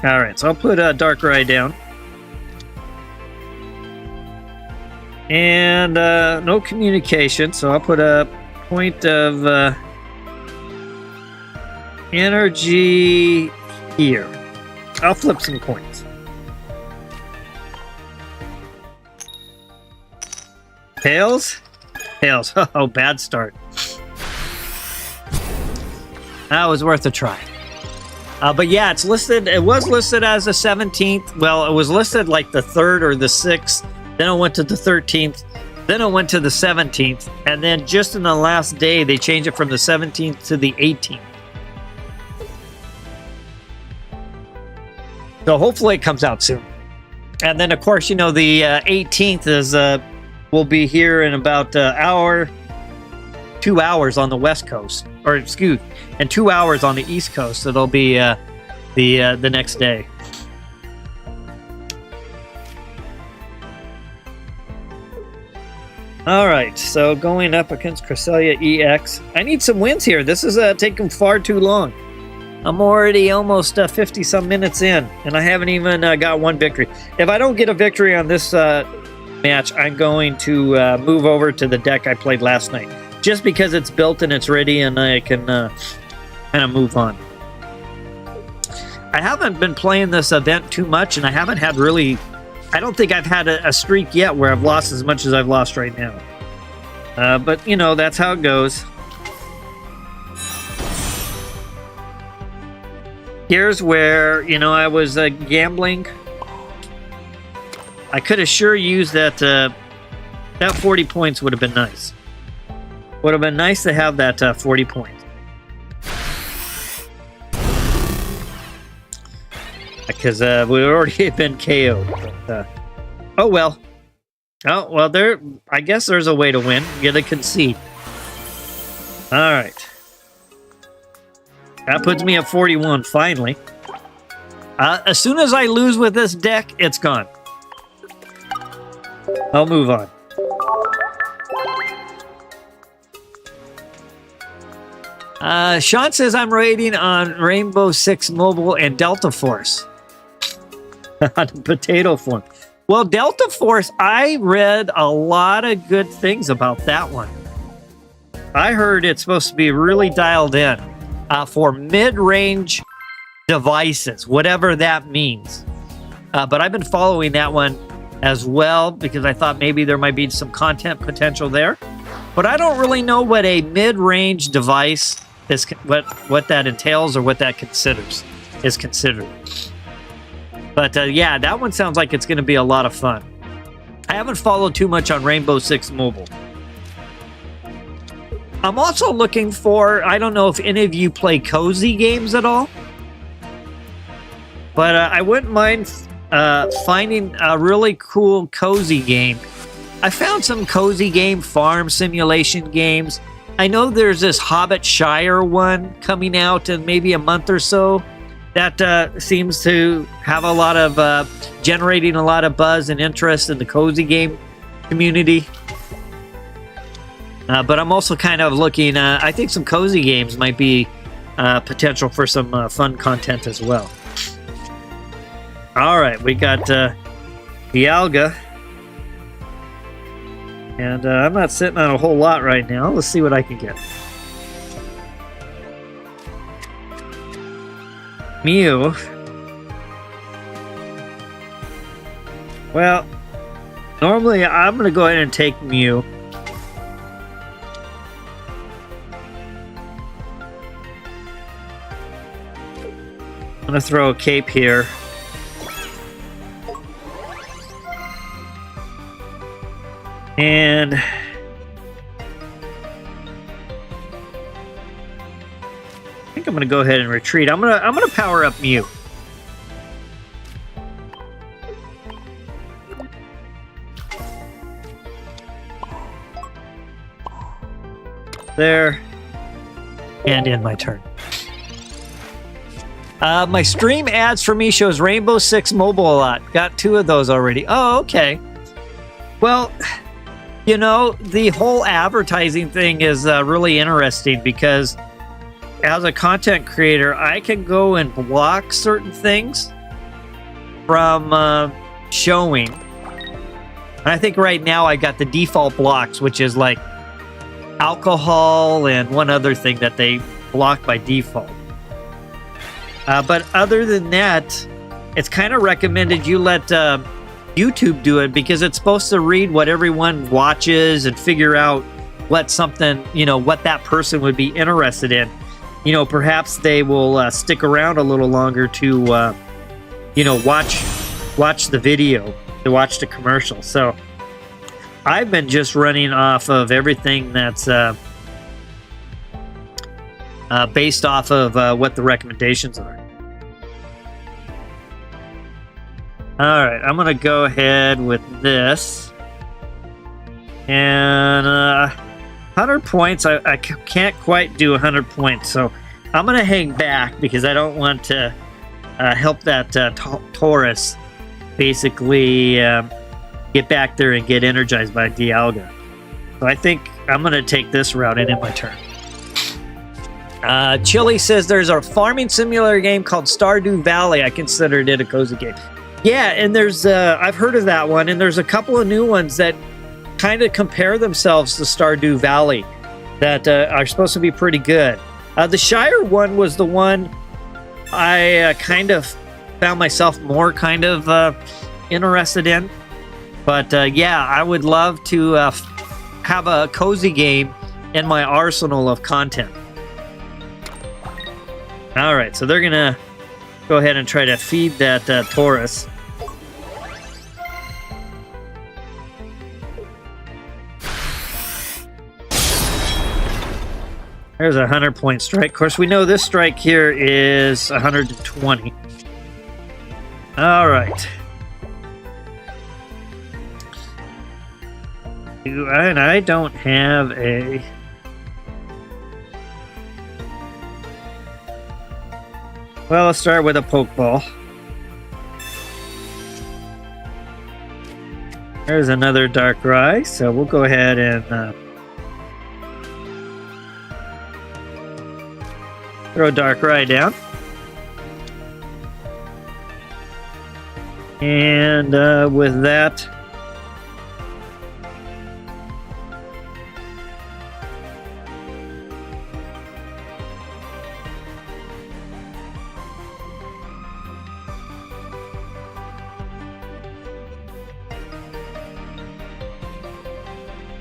Alright, so I'll put Darkrai down. And no communication, so I'll put a point of... energy here. I'll flip some coins. Tails? Tails. Oh, bad start. That was worth a try. But yeah, it's listed. It was listed as the 17th. Well, it was listed like the 3rd or the 6th. Then it went to the 13th. Then it went to the 17th. And then just in the last day, they changed it from the 17th to the 18th. So hopefully it comes out soon. And then, of course, you know, the 18th is will be here in about 2 hours on the West Coast. Or, excuse me, and 2 hours on the East Coast. It'll be the next day. All right, so going up against Cresselia EX. I need some wins here. This is taking far too long. I'm already almost 50-some minutes in, and I haven't even got one victory. If I don't get a victory on this match, I'm going to move over to the deck I played last night. just because it's built and it's ready and I can kind of move on. I haven't been playing this event too much, and I haven't had really... I don't think I've had a streak yet where I've lost as much as I've lost right now. But, you know, that's how it goes. Here's where, you know, I was gambling. I could have sure used that... that 40 points would have been nice. Would have been nice to have that 40 points. Because we already been KO'd. But, oh well. Oh well, there. I guess there's a way to win. Get a concede. All right. That puts me at 41 finally. As soon as I lose with this deck, it's gone. I'll move on. Sean says I'm rating on Rainbow Six Mobile and Delta Force. On potato form. Well, Delta Force, I read a lot of good things about that one. I heard it's supposed to be really dialed in for mid-range devices, whatever that means. But I've been following that one as well because I thought maybe there might be some content potential there. But I don't really know what a mid-range device is, what that entails or what that is considered. But yeah, that one sounds like it's going to be a lot of fun. I haven't followed too much on Rainbow Six Mobile. I'm also looking for, I don't know if any of you play cozy games at all, but I wouldn't mind finding a really cool cozy game. I found some cozy game farm simulation games. I know there's this Hobbit Shire one coming out in maybe a month or so. That seems to have a lot of generating a lot of buzz and interest in the cozy game community. But I'm also kind of looking. I think some cozy games might be potential for some fun content as well. All right, we got Dialga, and I'm not sitting on a whole lot right now. Let's see what I can get. Mew. Well, normally I'm going to go ahead and take Mew. I'm going to throw a cape here. And I think I'm going to go ahead and retreat. I'm going to power up Mew. There. And end my turn. My stream ads for me shows Rainbow Six Mobile a lot. Got 2 of those already. Oh, okay. Well, you know, the whole advertising thing is really interesting because as a content creator, I can go and block certain things from showing. And I think right now I got the default blocks, which is like alcohol and one other thing that they block by default. But other than that, it's kind of recommended you let YouTube do it because it's supposed to read what everyone watches and figure out what something, you know, what that person would be interested in. You know, perhaps they will stick around a little longer to, you know, watch the video, to watch the commercial. So I've been just running off of everything that's based off of what the recommendations are. All right, I'm going to go ahead with this. And 100 points, I can't quite do 100 points, so I'm going to hang back because I don't want to help that Taurus basically get back there and get energized by Dialga. So I think I'm going to take this route and end my turn. Chili says there's a farming simulator game called Stardew Valley. I considered it a cozy game. Yeah, and there's I've heard of that one, and there's a couple of new ones that kind of compare themselves to Stardew Valley. that are supposed to be pretty good. The Shire one was the one I kind of found myself more kind of interested in. But yeah, I would love to have a cozy game in my arsenal of content. All right, so they're gonna go ahead and try to feed that Taurus. There's a 100-point strike. Of course, we know this strike here is 120. All right. And I don't have a... Well, let's start with a Pokeball. There's another Darkrai, so we'll go ahead and throw Darkrai down. And with that,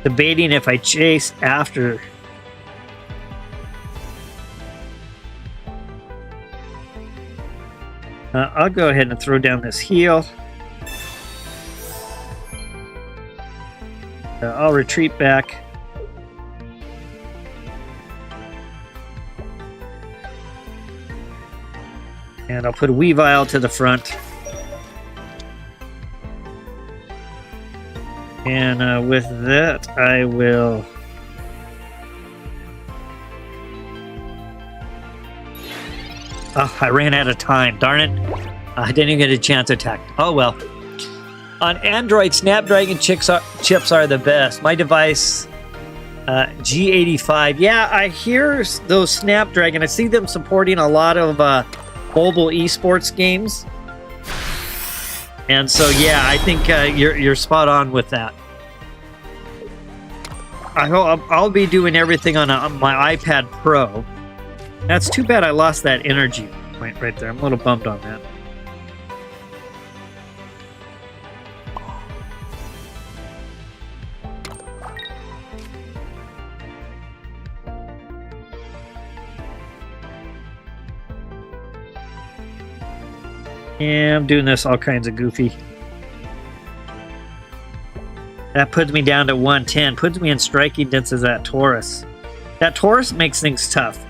debating if I chase after. I'll go ahead and throw down this heal. I'll retreat back. And I'll put Weavile to the front. And with that, I will... Oh, I ran out of time. Darn it. I didn't even get a chance to attack. Oh, well. On Android, Snapdragon chips are the best. My device, G85. Yeah, I hear those Snapdragon. I see them supporting a lot of mobile esports games. And so, yeah, I think you're spot on with that. I'll be doing everything on my iPad Pro. That's too bad I lost that energy point right there. I'm a little bummed on that. Yeah, I'm doing this all kinds of goofy. That puts me down to 110. Puts me in striking distance as that Taurus. That Taurus makes things tough.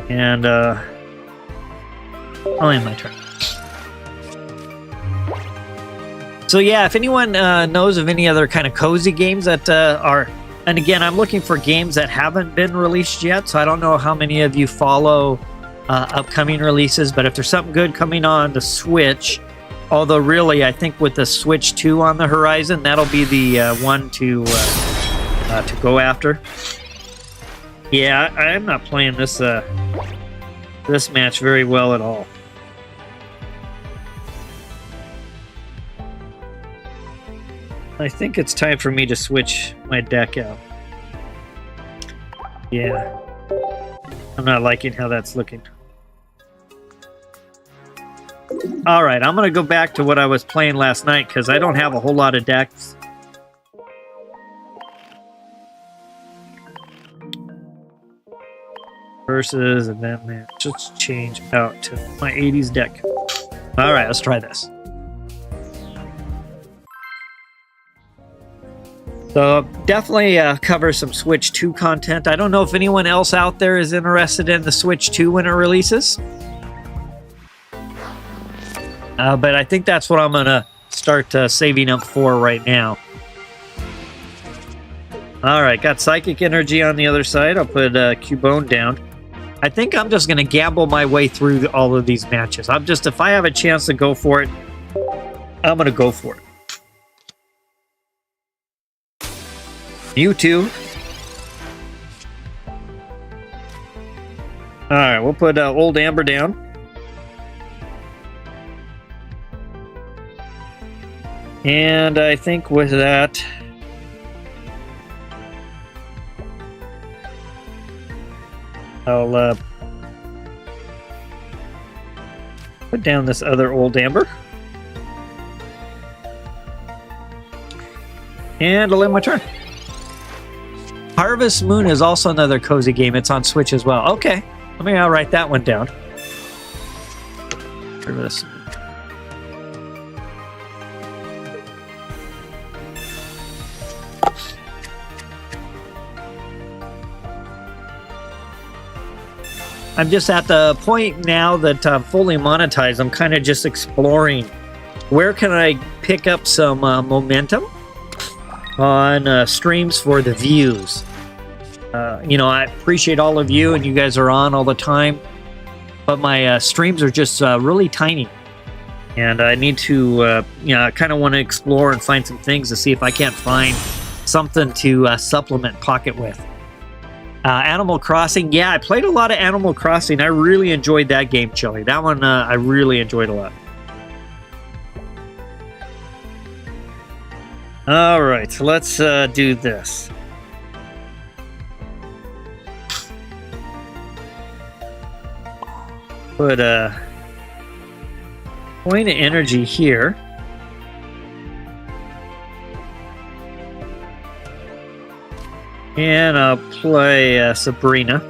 And I'll end my turn. So yeah, if anyone knows of any other kind of cozy games that are, and again, I'm looking for games that haven't been released yet, so I don't know how many of you follow upcoming releases, but if there's something good coming on the Switch, although really, I think with the Switch 2 on the horizon, that'll be the one to go after. Yeah, I'm not playing this this match very well at all. I think it's time for me to switch my deck out. Yeah. I'm not liking how that's looking. Alright, I'm going to go back to what I was playing last night because I don't have a whole lot of decks. Versus, and then let's change out to my 80s deck. Alright, let's try this. So definitely cover some Switch 2 content. I don't know if anyone else out there is interested in the Switch 2 when it releases. But I think that's what I'm going to start saving up for right now. Alright, got Psychic Energy on the other side. I'll put Cubone down. I think I'm just going to gamble my way through all of these matches. If I have a chance to go for it, I'm going to go for it. All right, we'll put Old Amber down. And I think with that, I'll put down this other Old Amber. And I'll end my turn. Harvest Moon is also another cozy game. It's on Switch as well. Okay, let me write that one down. Harvest Moon. I'm just at the point now that I'm fully monetized. I'm kind of just exploring where can I pick up some momentum on streams for the views. You know, I appreciate all of you, and you guys are on all the time, but my streams are just really tiny, and I need to, you know, I kind of want to explore and find some things to see if I can't find something to supplement Pocket with. Animal Crossing, yeah, I played a lot of Animal Crossing. I really enjoyed that game, Chili. That one I really enjoyed a lot. All right, so let's do this. Put a point of energy here. And I'll play Sabrina.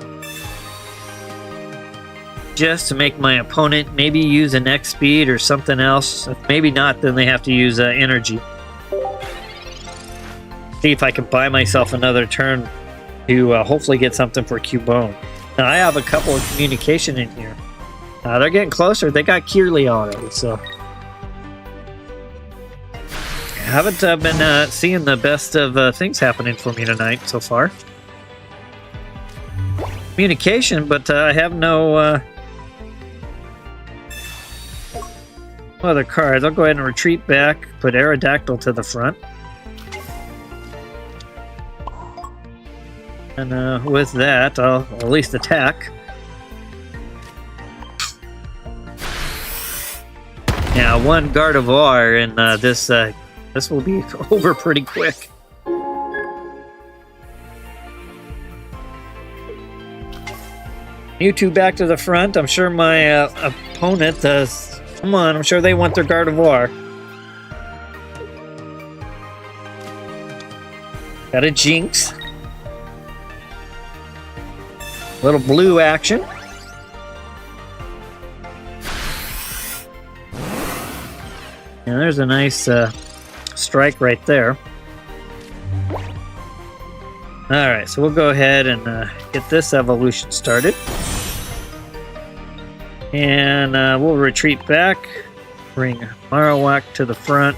Just to make my opponent maybe use an X speed or something else. If maybe not, then they have to use energy. See if I can buy myself another turn to hopefully get something for Cubone. Now, I have a couple of communication in here. They're getting closer. They got Kearley already, so... I haven't been seeing the best of things happening for me tonight so far. Communication, but I have no other cards. I'll go ahead and retreat back, put Aerodactyl to the front. And with that, I'll at least attack. Now, one Gardevoir, and this will be over pretty quick. You two back to the front. I'm sure my opponent does. Come on, I'm sure they want their Gardevoir. Got a Jinx. Little blue action. And there's a nice strike right there. Alright, so we'll go ahead and get this evolution started. And we'll retreat back. Bring Marowak to the front.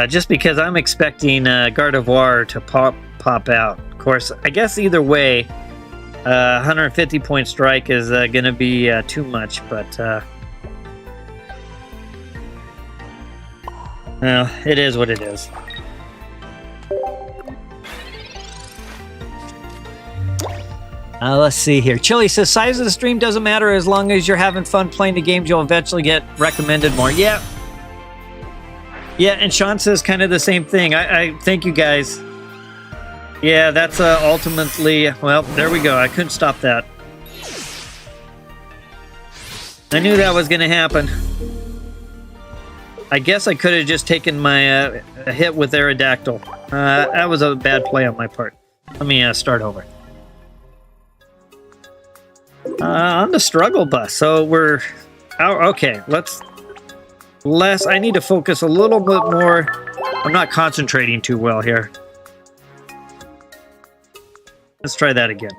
Just because I'm expecting Gardevoir to pop out. Of course, I guess either way, 150 point strike is going to be too much, but well, it is what it is. Let's see here. Chili says, size of the stream doesn't matter as long as you're having fun playing the games, you'll eventually get recommended more. Yeah. Yeah, and Sean says kind of the same thing. I thank you guys. Yeah, that's ultimately... Well, there we go. I couldn't stop that. I knew that was going to happen. I guess I could have just taken my hit with Aerodactyl. That was a bad play on my part. Let me start over. On the struggle bus. So we're... Oh, okay, let's... I need to focus a little bit more. I'm not concentrating too well here. Let's try that again.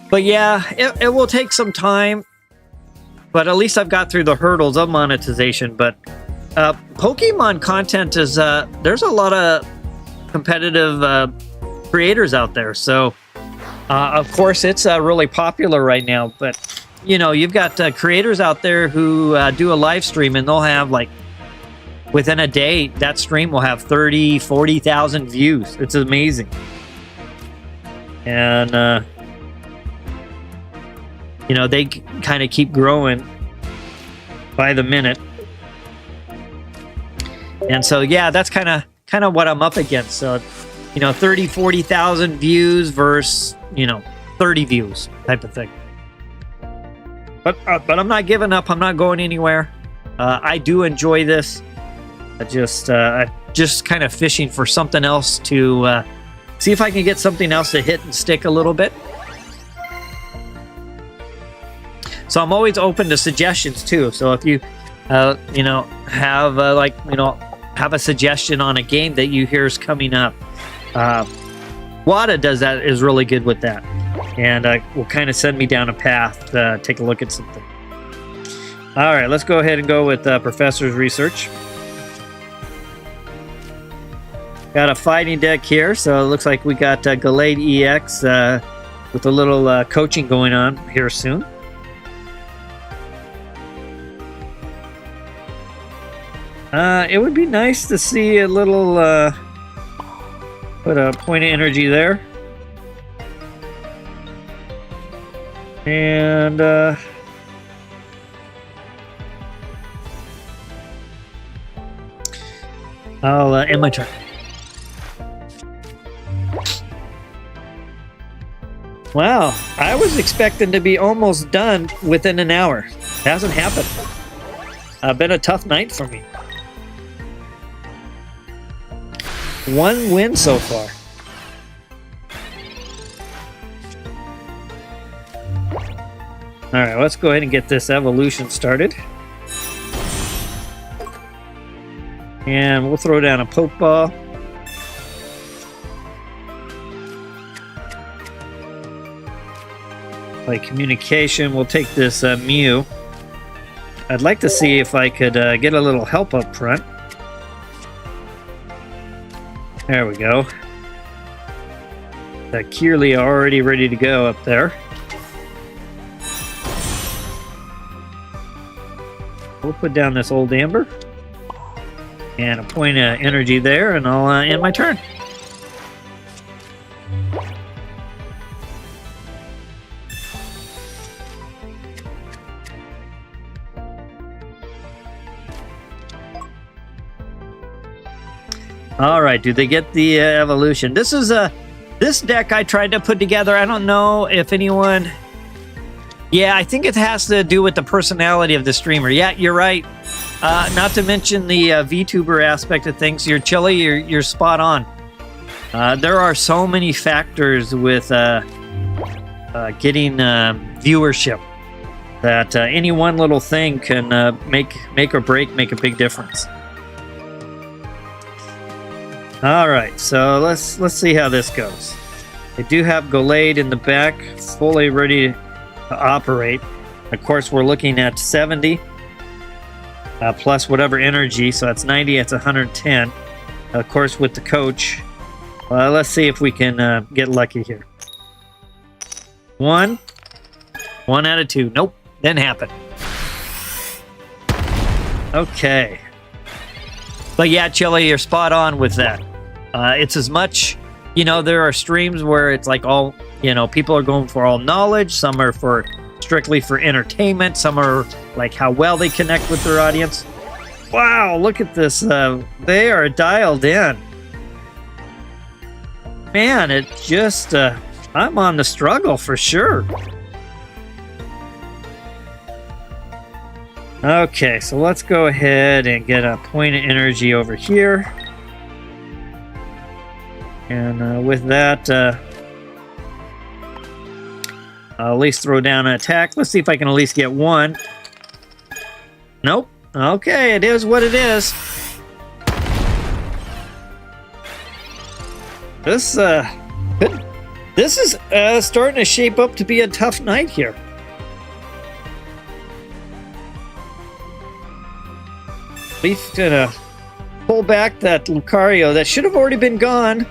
But yeah, it will take some time. But at least I've got through the hurdles of monetization. But Pokemon content is... there's a lot of competitive creators out there. So, of course, it's really popular right now. But... You know, you've got creators out there who do a live stream and they'll have like within a day, that stream will have 30, 40,000 views. It's amazing. And, you know, they kind of keep growing by the minute. And so, yeah, that's kind of what I'm up against. So, you know, 30, 40,000 views versus, you know, 30 views type of thing. But I'm not giving up. I'm not going anywhere. I do enjoy this. I just kind of fishing for something else to see if I can get something else to hit and stick a little bit. So I'm always open to suggestions too. So if you, you know, have like, you know, have a suggestion on a game that you hear is coming up. Wada does that, is really good with that. And will kind of send me down a path to take a look at something. All right, let's go ahead and go with Professor's research. Got a fighting deck here, so it looks like we got Gallade EX with a little coaching going on here soon. It would be nice to see a little put a point of energy there. And I'll end my turn. Wow, I was expecting to be almost done within an hour. Hasn't happened. Been a tough night for me. One win so far. All right, let's go ahead and get this evolution started. And we'll throw down a Pokeball. By communication, we'll take this Mew. I'd like to see if I could get a little help up front. There we go. Kearley already ready to go up there. We'll put down this old Amber. And a point of energy there, and I'll end my turn. All right, do they get the evolution? This is this deck I tried to put together. I don't know if anyone... Yeah, I think it has to do with the personality of the streamer. Yeah, you're right. Not to mention the VTuber aspect of things. You're Chili, you're spot on. There are so many factors with getting viewership that any one little thing can make or break, make a big difference. All right, so let's see how this goes. They do have Gallade in the back, fully ready to operate. Of course, we're looking at 70 plus whatever energy, so that's 90. That's 110. Of course, with the coach, let's see if we can get lucky here. One out of 2. Nope, didn't happen. Okay. But yeah, Chili, you're spot on with that. It's as much, you know, there are streams where it's like all, you know, people are going for all knowledge. Some are for strictly for entertainment. Some are like how well they connect with their audience. Wow, look at this. They are dialed in. Man, it just, I'm on the struggle for sure. Okay, so let's go ahead and get a point of energy over here. And with that, I'll at least throw down an attack. Let's see if I can at least get one. Nope. Okay, it is what it is. This is starting to shape up to be a tough night here. At least gonna pull back that Lucario that should have already been gone.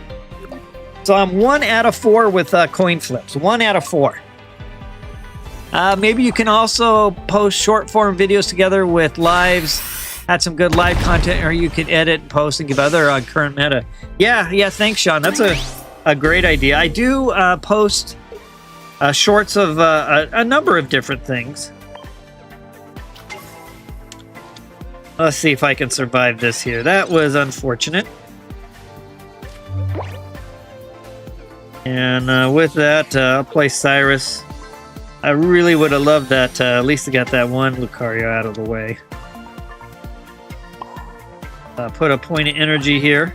So I'm 1 out of 4 with coin flips. 1 out of 4. Maybe you can also post short form videos together with lives had some good live content, or you can edit and post and give other on current meta. Yeah, thanks, Sean. That's a great idea. I do post shorts of a number of different things. Let's see if I can survive this here. That was unfortunate. And with that, I'll play Cyrus. I really would have loved that. At least I got that one Lucario out of the way. Put a point of energy here.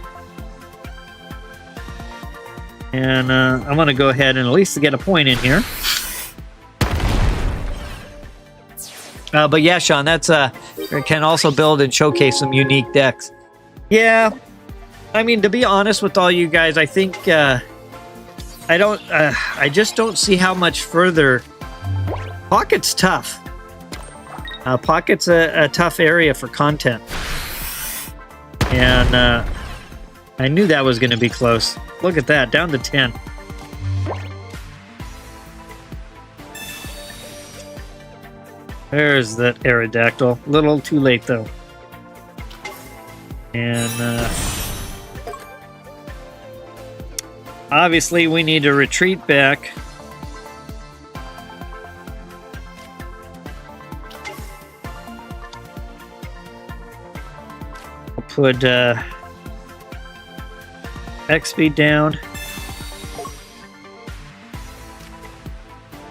And I'm going to go ahead and at least get a point in here. But yeah, Sean, that's can also build and showcase some unique decks. Yeah, I mean, to be honest with all you guys, I think I just don't see how much further. Pocket's tough. Pocket's a tough area for content, and I knew that was going to be close. Look at that, down to 10. There's that Aerodactyl. A little too late, though. And obviously, we need to retreat back. We'll put XP down.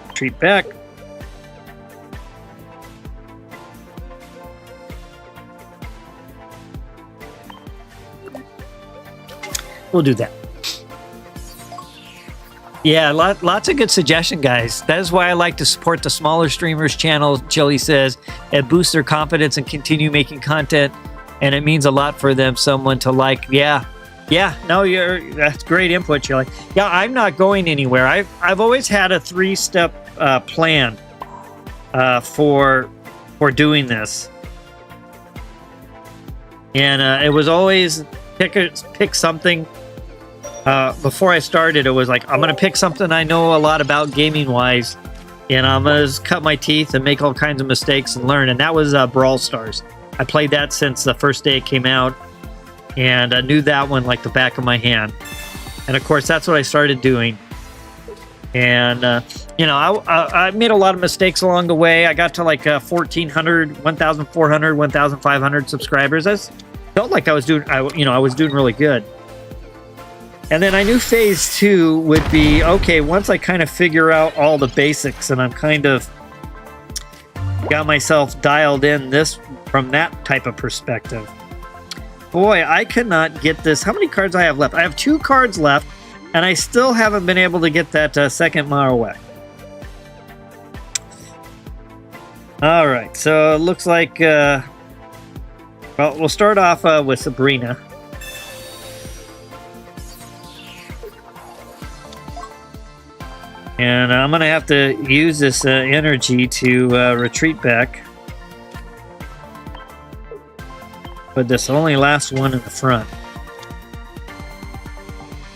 Retreat back. We'll do that. Yeah, lots of good suggestion, guys. That is why I like to support the smaller streamers' channels, Chili says. It boosts their confidence and continue making content, and it means a lot for them, someone to like. Yeah, no, that's great input, Chili. Yeah, I'm not going anywhere. I've always had a 3-step plan for doing this. And it was always pick something. Before I started, it was like, I'm going to pick something I know a lot about gaming-wise, and I'm going to cut my teeth and make all kinds of mistakes and learn. And that was Brawl Stars. I played that since the first day it came out, and I knew that one like the back of my hand. And, of course, that's what I started doing. And, you know, I made a lot of mistakes along the way. I got to like 1,400, 1,400, 1,500 subscribers. I felt like I was doing really good. And then I knew phase 2 would be, okay, once I kind of figure out all the basics and I'm kind of got myself dialed in this from that type of perspective. Boy, I cannot get this. How many cards I have left? I have 2 cards left, and I still haven't been able to get that second Marowak. All right, so it looks like, well, we'll start off with Sabrina. And I'm going to have to use this energy to retreat back. But this only last one in the front.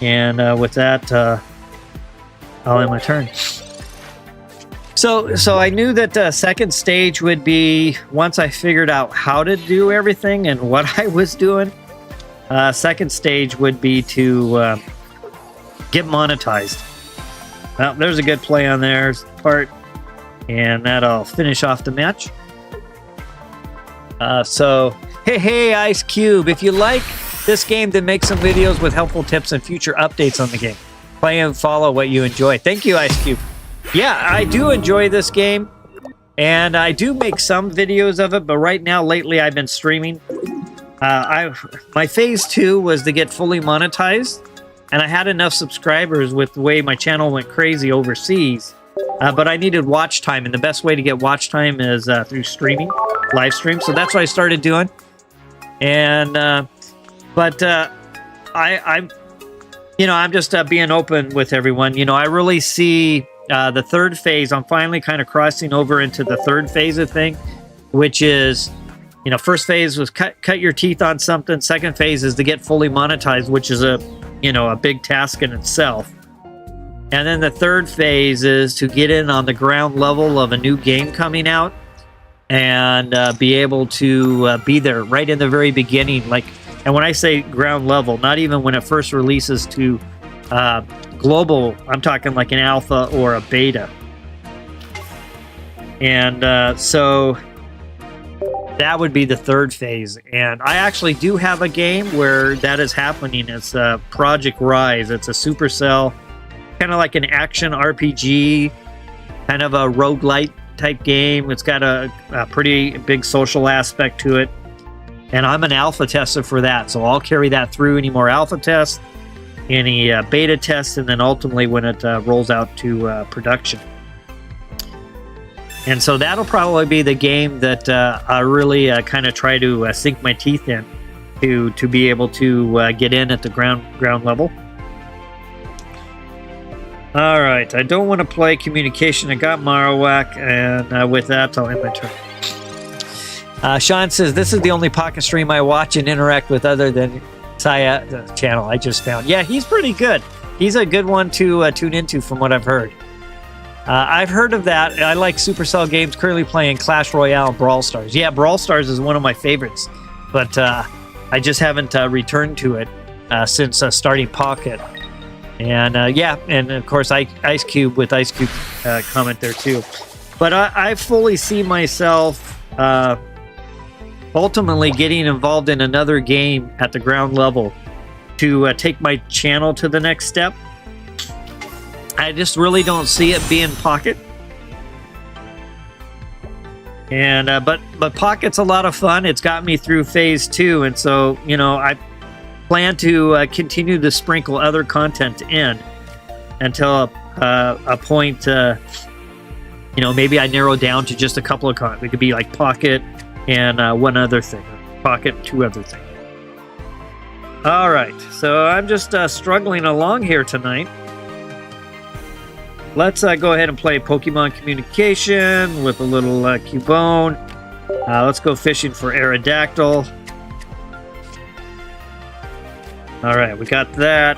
And with that, I'll end my turn. So I knew that the second stage would be, once I figured out how to do everything and what I was doing, second stage would be to get monetized. Well, there's a good play on there's part, and that'll finish off the match. So, hey, Ice Cube, if you like this game, then make some videos with helpful tips and future updates on the game. Play and follow what you enjoy. Thank you, Ice Cube. Yeah, I do enjoy this game, and I do make some videos of it, but right now, lately, I've been streaming. My phase 2 was to get fully monetized. And I had enough subscribers with the way my channel went crazy overseas. But I needed watch time. And the best way to get watch time is through streaming, live stream. So that's what I started doing. And, I'm just being open with everyone. You know, I really see the third phase. I'm finally kind of crossing over into the third phase of thing, which is, you know, first phase was cut your teeth on something. Second phase is to get fully monetized, which is a big task in itself. And then the third phase is to get in on the ground level of a new game coming out. and be able to be there right in the very beginning. Like, and when I say ground level, not even when it first releases to global, I'm talking like an alpha or a beta. And so that would be the third phase. And I actually do have a game where that is happening. It's Project Rise. It's a Supercell, kind of like an action RPG, kind of a roguelite type game. It's got a pretty big social aspect to it. And I'm an alpha tester for that. So I'll carry that through any more alpha tests, any beta tests, and then ultimately when it rolls out to production. And so that'll probably be the game that I really kind of try to sink my teeth in to be able to get in at the ground level. All right, I don't want to play communication. I got Marowak, and with that, I'll end my turn. Sean says, this is the only Pocket stream I watch and interact with other than Saya, the channel I just found. Yeah, he's pretty good. He's a good one to tune into from what I've heard. I've heard of that. I like Supercell games, currently playing Clash Royale and Brawl Stars. Yeah, Brawl Stars is one of my favorites, but I just haven't returned to it since starting Pocket. And yeah, and of course Ice Cube with Ice Cube comment there too. But I fully see myself ultimately getting involved in another game at the ground level to take my channel to the next step. I just really don't see it being Pocket. And but Pocket's a lot of fun. It's got me through phase 2, and so, you know, I plan to continue to sprinkle other content in until a point, you know, maybe I narrow down to just a couple of content. It could be like Pocket and one other thing, Pocket, 2 other things. All right, so I'm just struggling along here tonight. Let's go ahead and play Pokemon Communication with a little Cubone. Let's go fishing for Aerodactyl. All right, we got that.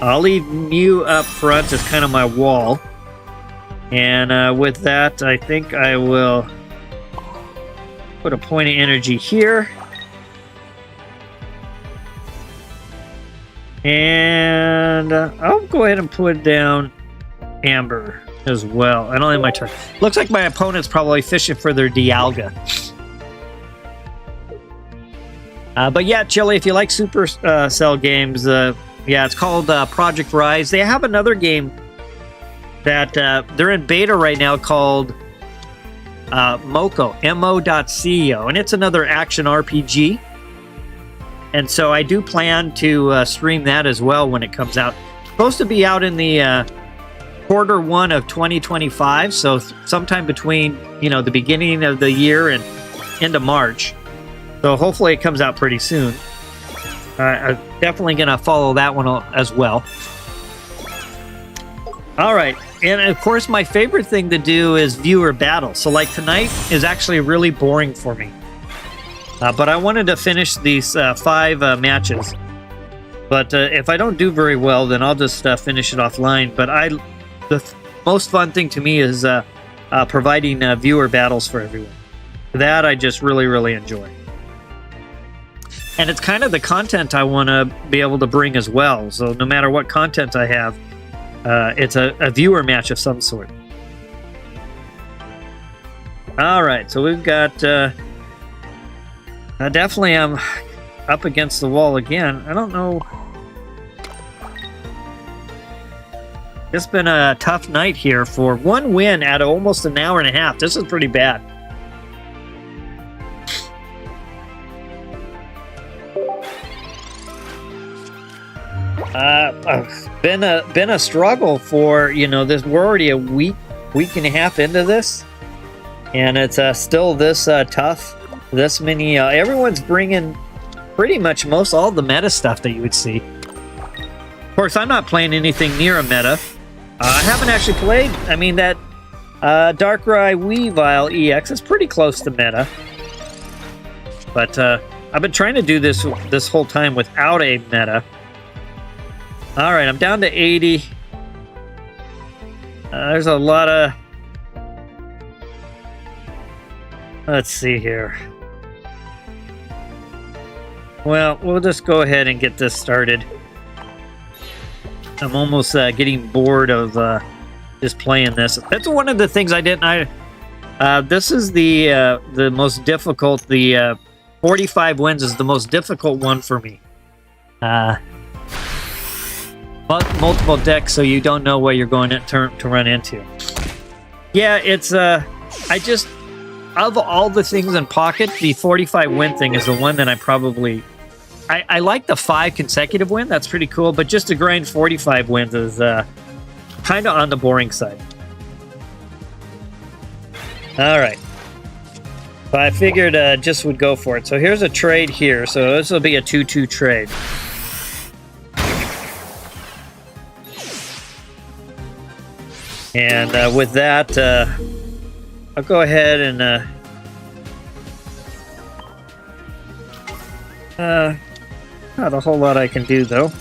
I'll leave Mew up front as kind of my wall. And with that, I think I will put a point of energy here. And I'll go ahead and put down Amber as well. I don't have my turn. Looks like my opponent's probably fishing for their Dialga. But yeah, Chili, if you like Supercell games, yeah, it's called Project Rise. They have another game that they're in beta right now called Moko, mo.co, and it's another action RPG. And so I do plan to stream that as well when it comes out. It's supposed to be out in the Q1 of 2025, so sometime between, you know, the beginning of the year and into March. So hopefully it comes out pretty soon. I'm definitely going to follow that one as well. All right, and of course my favorite thing to do is viewer battle. So like tonight is actually really boring for me. But I wanted to finish these 5 matches. But if I don't do very well, then I'll just finish it offline. But the most fun thing to me is providing viewer battles for everyone. That I just really, really enjoy. And it's kind of the content I want to be able to bring as well. So no matter what content I have, it's a viewer match of some sort. All right, so we've got... definitely I'm up against the wall again. I don't know. It's been a tough night here for 1 win out of almost an hour and a half. This is pretty bad. Been a struggle for, you know, this. We're already a week and a half into this, and it's still this tough. This many, everyone's bringing pretty much all the meta stuff that you would see. Of course, I'm not playing anything near a meta. I haven't actually played. I mean, that Darkrai Weavile EX is pretty close to meta. But I've been trying to do this whole time without a meta. All right, I'm down to 80. There's a lot of Let's see here. Well, we'll just go ahead and get this started. I'm almost getting bored of just playing this. That's one of the things I didn't. This is the most difficult. The 45 wins is the most difficult one for me. Multiple decks, so you don't know what you're going to run into. Yeah, it's I just, of all the things in Pocket, the 45 win thing is the one that I probably. I like the 5 consecutive win. That's pretty cool, but just to grind 45 wins is kind of on the boring side. All right. So I figured just would go for it. So here's a trade here. So this will be a 2-2 trade. And with that, I'll go ahead and not a whole lot I can do, though.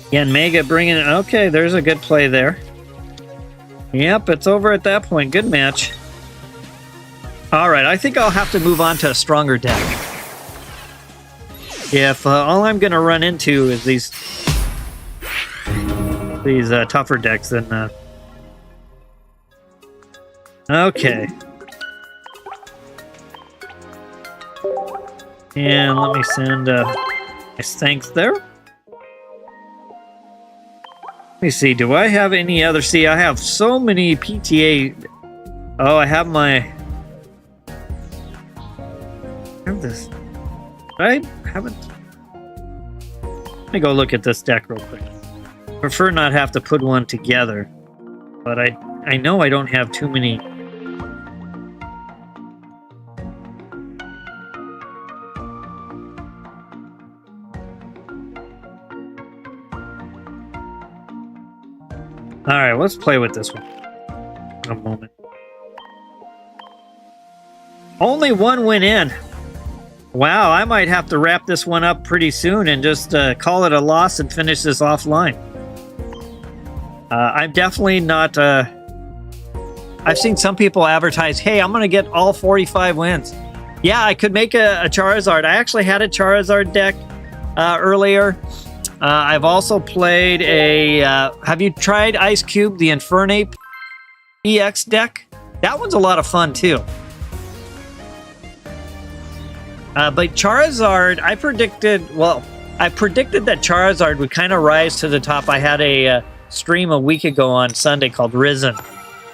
Again, Mega bringing it. Okay, there's a good play there. Yep, it's over at that point. Good match. All right, I think I'll have to move on to a stronger deck. If all I'm going to run into is these tougher decks, then okay. And let me send nice thanks there. Let me see, do I have any other... See, I have so many PTA... Oh, I have my... I have this... I haven't... Let me go look at this deck real quick. Prefer not have to put one together. But I know I don't have too many... Alright, let's play with this one. A moment. Only one went in. Wow, I might have to wrap this one up pretty soon and just call it a loss and finish this offline. I'm definitely not... I've seen some people advertise, hey, I'm going to get all 45 wins. Yeah, I could make a Charizard. I actually had a Charizard deck earlier. I've also played a... have you tried Ice Cube, the Infernape EX deck? That one's a lot of fun, too. But Charizard, I predicted that Charizard would kind of rise to the top. I had a stream a week ago on Sunday called Risen.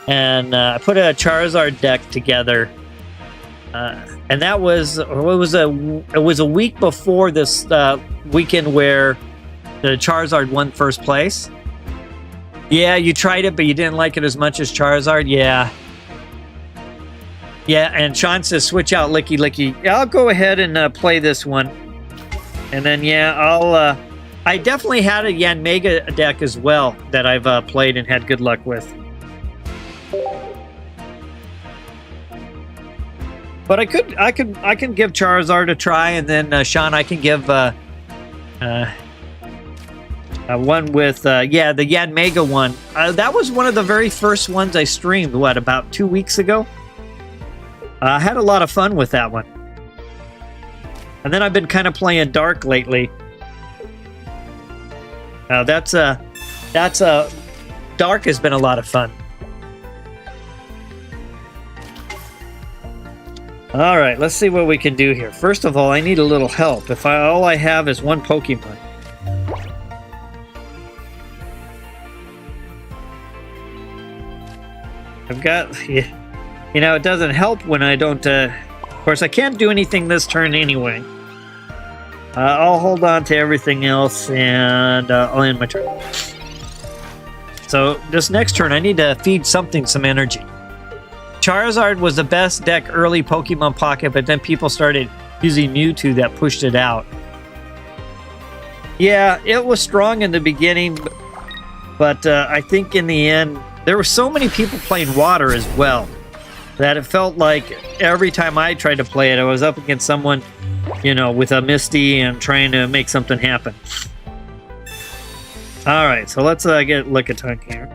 And I put a Charizard deck together. And that was... It was a week before this weekend where... the Charizard won first place. Yeah, you tried it, but you didn't like it as much as Charizard. Yeah. Yeah, and Sean says, switch out Licky Licky. Yeah, I'll go ahead and play this one. And then, yeah, I'll... I definitely had a Yanmega deck as well that I've played and had good luck with. But I can give Charizard a try, and then, Sean, I can give... one with, yeah, the Yanmega one. That was one of the very first ones I streamed, about 2 weeks ago? I had a lot of fun with that one. And then I've been kind of playing Dark lately. Dark has been a lot of fun. All right, let's see what we can do here. First of all, I need a little help. If all I have is one Pokemon. I've got, you know, it doesn't help when I don't, of course, I can't do anything this turn anyway. I'll hold on to everything else, and I'll end my turn. So, this next turn, I need to feed something some energy. Charizard was the best deck early Pokemon Pocket, but then people started using Mewtwo that pushed it out. Yeah, it was strong in the beginning, But I think in the end, there were so many people playing water as well that it felt like every time I tried to play it, I was up against someone, you know, with a Misty and trying to make something happen. All right, so let's get Lickitung here.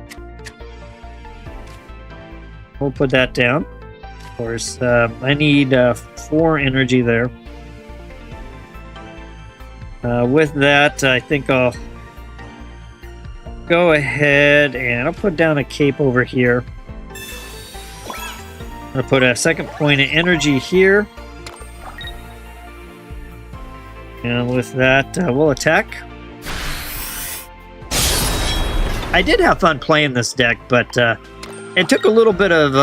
We'll put that down. Of course, I need 4 energy there. With that, I think I'll go ahead and I'll put down a cape over here. I'll put a second point of energy here. And with that, we'll attack. I did have fun playing this deck, but it took a little bit of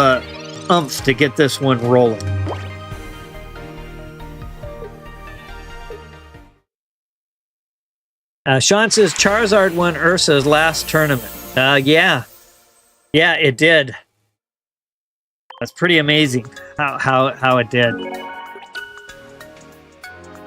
oomph to get this one rolling. Sean says Charizard won Ursa's last tournament. Yeah, it did. That's pretty amazing how it did.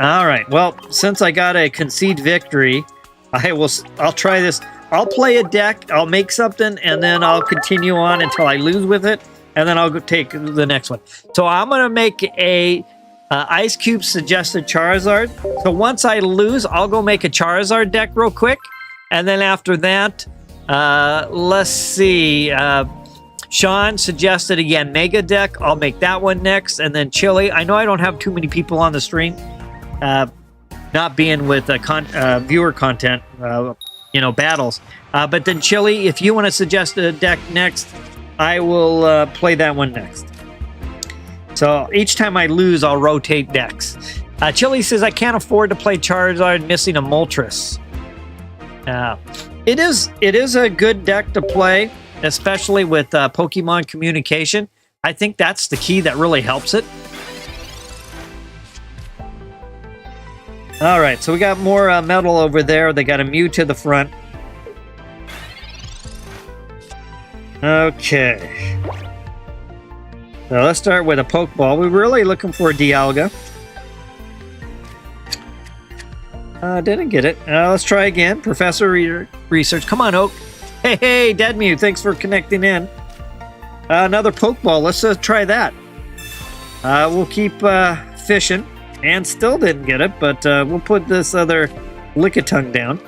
All right. Well, since I got a concede victory, I'll try this. I'll play a deck, I'll make something, and then I'll continue on until I lose with it, and then I'll go take the next one. So I'm going to make a Ice Cube suggested Charizard. So once I lose, I'll go make a Charizard deck real quick, and then after that, let's see. Sean suggested, again, Mega deck. I'll make that one next, and then Chili. I know I don't have too many people on the stream, not being with viewer content, you know, battles. But then Chili, if you want to suggest a deck next, I will play that one next. So each time I lose, I'll rotate decks. Chili says, I can't afford to play Charizard missing a Moltres. It is a good deck to play, especially with Pokemon communication. I think that's the key that really helps it. All right, so we got more metal over there. They got a Mew to the front. Okay. So let's start with a Pokeball. We're really looking for a Dialga. Didn't get it. Let's try again. Professor Research. Come on, Oak. Hey, Dead Mew. Thanks for connecting in. Another Pokeball. Let's try that. We'll keep fishing. And still didn't get it, but we'll put this other Lickitung down.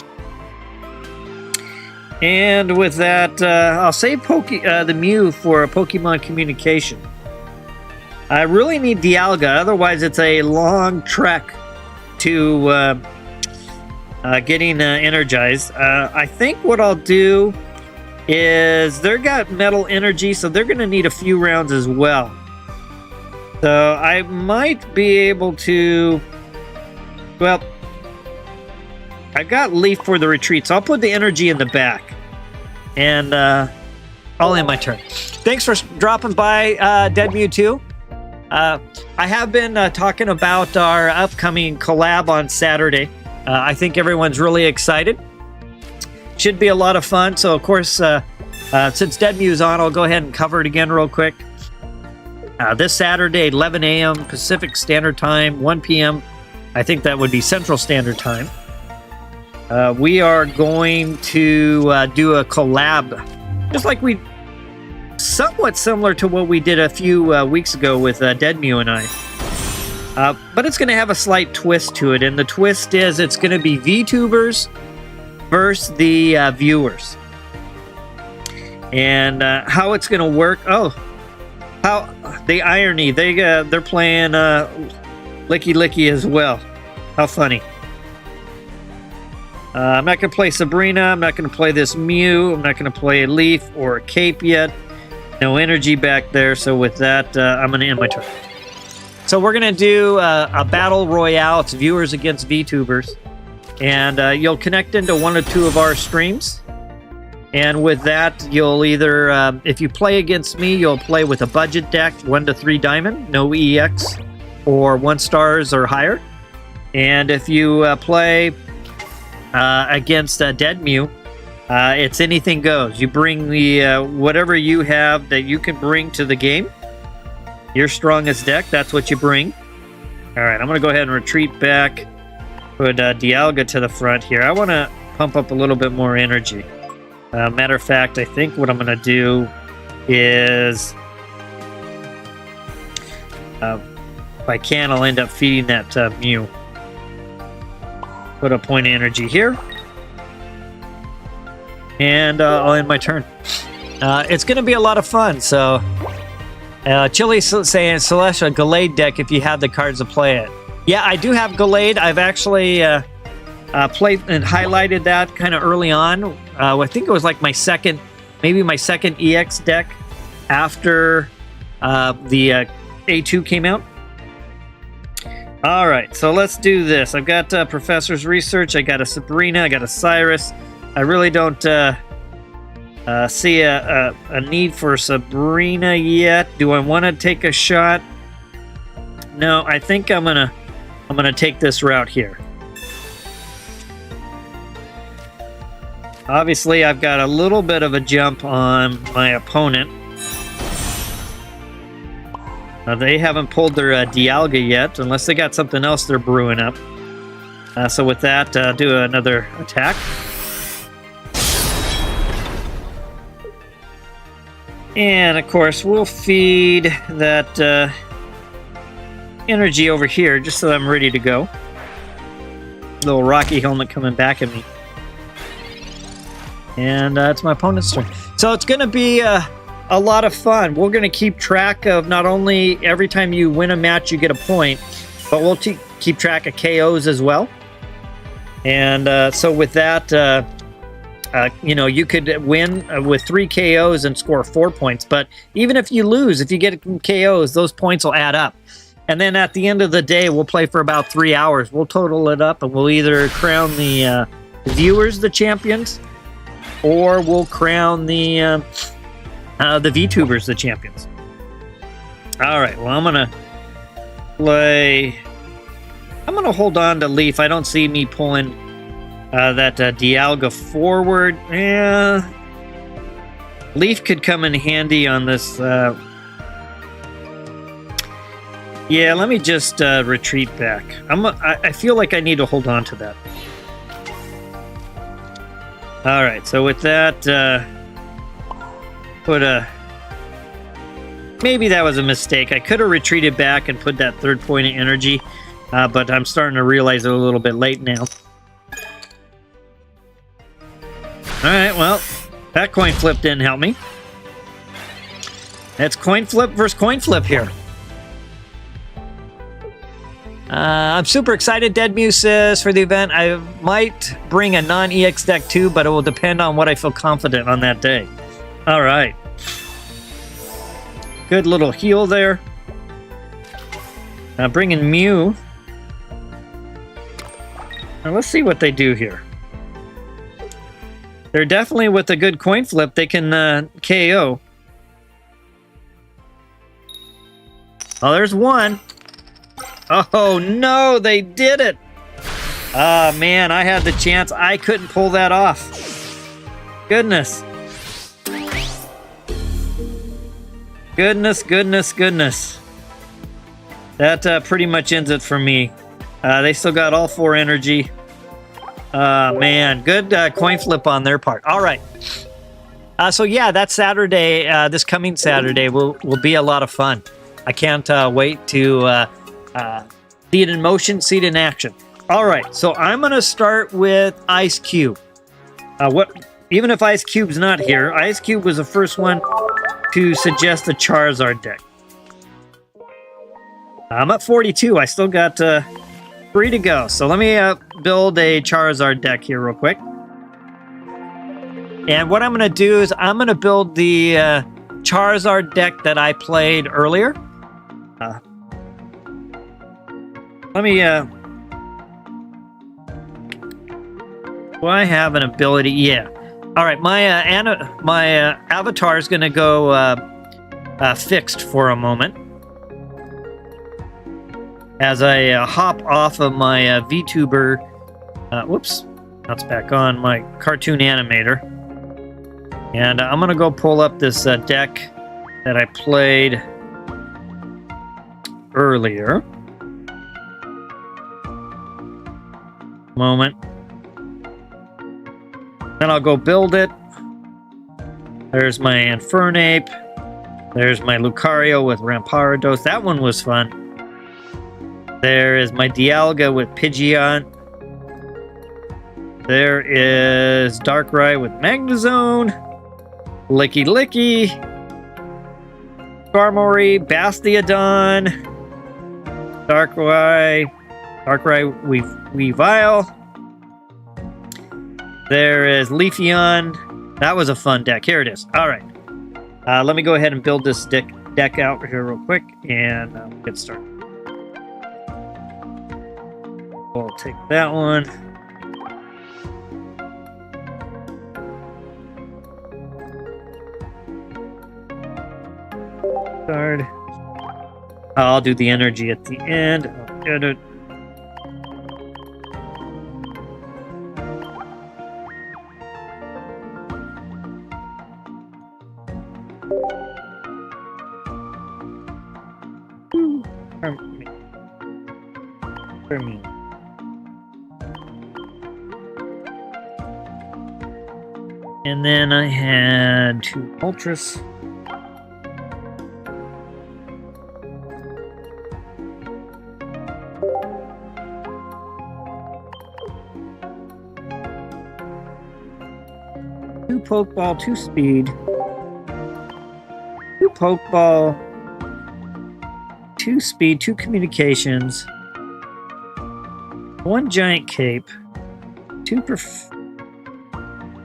And with that, I'll save the Mew for a Pokemon communication. I really need Dialga, otherwise it's a long trek to getting energized. I think what I'll do is they've got metal energy, so they're going to need a few rounds as well. So I might be able to, well, I've got Leaf for the retreat, so I'll put the energy in the back. And I'll end my turn. Thanks for dropping by, Dead Mew 2. I have been talking about our upcoming collab on Saturday. I think everyone's really excited. Should be a lot of fun. So, of course, since Dead Mew's on, I'll go ahead and cover it again real quick. This Saturday, 11 a.m. Pacific Standard Time, 1 p.m. I think that would be Central Standard Time. We are going to do a collab, just like somewhat similar to what we did a few weeks ago with Dead Mew and I. But it's going to have a slight twist to it, and the twist is it's going to be VTubers versus the viewers. And how it's going to work, how the irony, they're playing Licky Licky as well. How funny. I'm not going to play Sabrina. I'm not going to play this Mew. I'm not going to play a Leaf or a Cape yet. No energy back there. So with that, I'm going to end my turn. So we're going to do a battle royale. It's viewers against VTubers. And you'll connect into one or two of our streams. And with that, you'll either, if you play against me, you'll play with a budget deck, 1 to 3 diamond, no EX, or 1 stars or higher. And if you play against Dead Mew, it's anything goes. You bring the whatever you have that you can bring to the game. Your strongest deck, that's what you bring. All right, I'm going to go ahead and retreat back. Put Dialga to the front here. I want to pump up a little bit more energy. Matter of fact, I think what I'm going to do is, if I can, I'll end up feeding that Mew. Put a point of energy here. And I'll end my turn. It's going to be a lot of fun, so... Chili's saying, Celestia, Gallade deck if you have the cards to play it. Yeah, I do have Gallade. I've actually played and highlighted that kind of early on. I think it was like my second EX deck after the A2 came out. All right, so let's do this. I've got Professor's Research. I got a Sabrina. I got a Cyrus. I really don't see a need for Sabrina yet. Do I want to take a shot? No, I think I'm gonna take this route here. Obviously, I've got a little bit of a jump on my opponent. They haven't pulled their Dialga yet, unless they got something else they're brewing up. So with that, do another attack. And of course, we'll feed that energy over here, just so I'm ready to go. Little Rocky Helmet coming back at me. And it's my opponent's turn. So it's going to be a lot of fun. We're going to keep track of not only every time you win a match, you get a point, but we'll keep track of KOs as well. And so with that, you know, you could win with 3 KOs and score 4 points. But even if you lose, if you get KOs, those points will add up. And then at the end of the day, we'll play for about 3 hours. We'll total it up, and we'll either crown the viewers the champions, or we'll crown the VTubers the champions. All right. Well, I'm gonna hold on to Leaf. I don't see me pulling that Dialga forward. Yeah, Leaf could come in handy on this. Yeah, let me just retreat back. I feel like I need to hold on to that. All right, so with that, maybe that was a mistake. I could have retreated back and put that 3rd point of energy, but I'm starting to realize it a little bit late now. All right, well, that coin flip didn't help me. It's coin flip versus coin flip here. I'm super excited, Dead Muse says, for the event. I might bring a non-EX deck too, but it will depend on what I feel confident on that day. All right. Good little heal there. Bringing Mew. Now let's see what they do here. They're definitely, with a good coin flip, they can KO. Oh, there's one. Oh, no, they did it. Ah, man, I had the chance. I couldn't pull that off. Goodness. Goodness. That pretty much ends it for me. They still got all 4 energy. Man, good coin flip on their part. All right. So yeah, that Saturday, this coming Saturday, will be a lot of fun. I can't wait to see it in motion, see it in action. All right, so I'm going to start with Ice Cube. Even if Ice Cube's not here, Ice Cube was the first one to suggest the Charizard deck. I'm at 42. I still got 3 to go. So let me build a Charizard deck here real quick. And what I'm going to do is I'm going to build the Charizard deck that I played earlier. Let me... do I have an ability? Yeah. All right, my avatar is going to go fixed for a moment. As I hop off of my VTuber... whoops. That's back on my cartoon animator. And I'm going to go pull up this deck that I played earlier. Moment. Then I'll go build it. There's my Infernape. There's my Lucario with Rampardos. That one was fun. There is my Dialga with Pidgeot. There is Darkrai with Magnezone. Licky Licky. Skarmory, Bastiodon. Darkrai Weavile. There is Leafeon. That was a fun deck. Here it is. All right. Let me go ahead and build this deck out here real quick and get started. We'll take that one. Card. I'll do the energy at the end. I'll get it. And then I had 2 Ultras. Two Pokeball, 2 Speed. 2 Pokeball, 2 Speed, 2 Communications. 1 Giant Cape. 2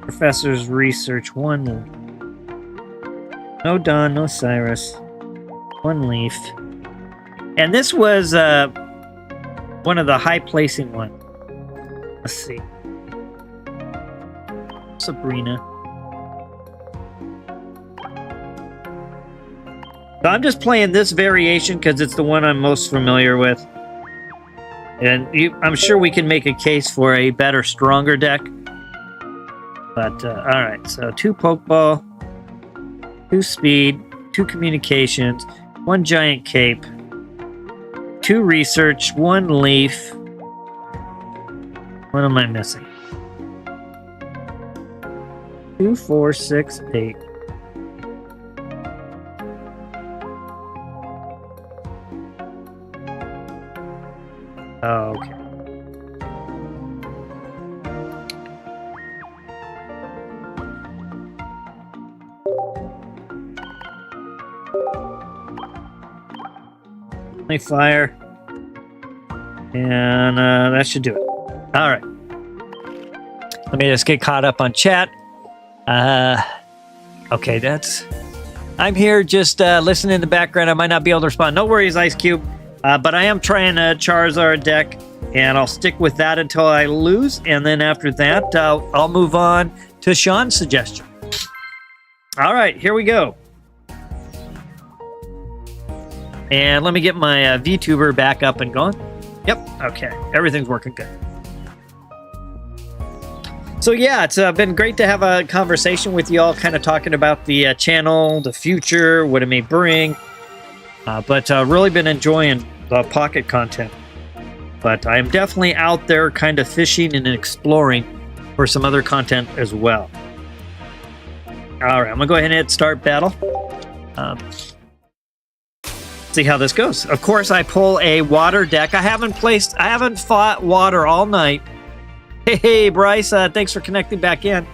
Professor's Research. 1 no Dawn, no Cyrus. 1 Leaf. And this was one of the high placing ones. Let's see. Sabrina. So I'm just playing this variation because it's the one I'm most familiar with. And I'm sure we can make a case for a better, stronger deck. But, alright, so 2 Pokeball, 2 Speed, 2 Communications, 1 Giant Cape, 2 Research, 1 Leaf. What am I missing? 2, 4, 6, 8. Oh, okay. Only fire. And that should do it. All right. Let me just get caught up on chat. Okay, I'm here just listening in the background. I might not be able to respond. No worries, Ice Cube. But I am trying a Charizard deck, and I'll stick with that until I lose. And then after that, I'll move on to Sean's suggestion. All right, here we go. And let me get my VTuber back up and going. Yep, okay. Everything's working good. So yeah, it's been great to have a conversation with you all, kind of talking about the channel, the future, what it may bring. But really been enjoying the Pocket content. But I'm definitely out there kind of fishing and exploring for some other content as well. All right, I'm gonna go ahead and hit start battle. See how this goes. Of course, I pull a water deck. I haven't fought water all night. Hey, Bryce, thanks for connecting back in.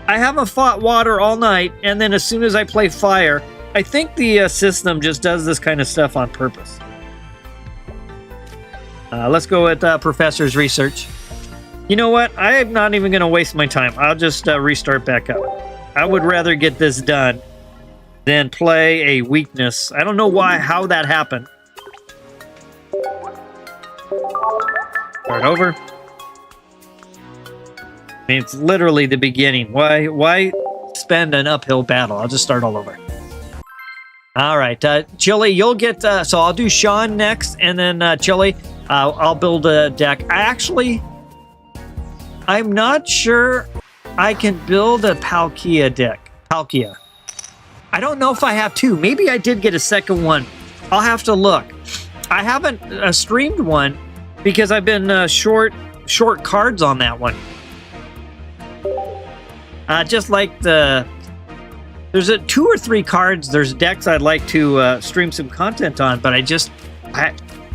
I haven't fought water all night, and then as soon as I play fire, I think the system just does this kind of stuff on purpose. Let's go with Professor's Research. You know what? I'm not even going to waste my time. I'll just restart back up. I would rather get this done than play a weakness. I don't know how that happened. Start over. I mean, it's literally the beginning. Why spend an uphill battle? I'll just start all over. All right, Chili, you'll get... so I'll do Sean next, and then Chili, I'll build a deck. I'm not sure I can build a Palkia deck. Palkia. I don't know if I have 2. Maybe I did get a second one. I'll have to look. I haven't streamed one because I've been short cards on that one. Just like the there's 2 or 3 cards. There's decks I'd like to stream some content on, but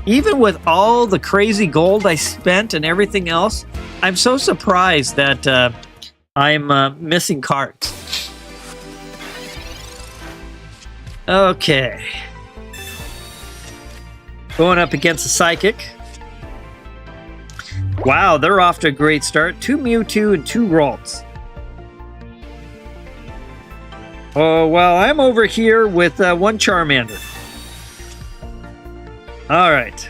even with all the crazy gold I spent and everything else, I'm so surprised that I'm missing cards. Okay. Going up against a Psychic. Wow, they're off to a great start. 2 Mewtwo and 2 Ralts. Oh, well, I'm over here with 1 Charmander. All right.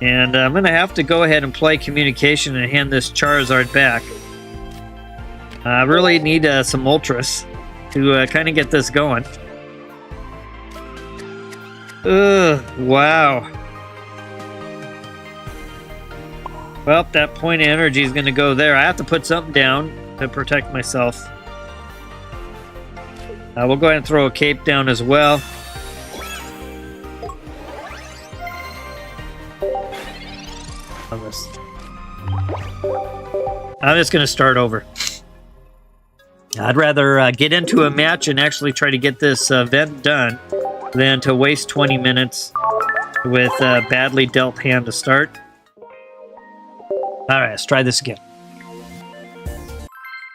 And I'm going to have to go ahead and play Communication and hand this Charizard back. I really need some Ultras to kind of get this going. Ugh, wow. Well, that point of energy is going to go there. I have to put something down to protect myself. We'll go ahead and throw a cape down as well. I'm just going to start over. I'd rather get into a match and actually try to get this event done than to waste 20 minutes with a badly dealt hand to start. All right, let's try this again.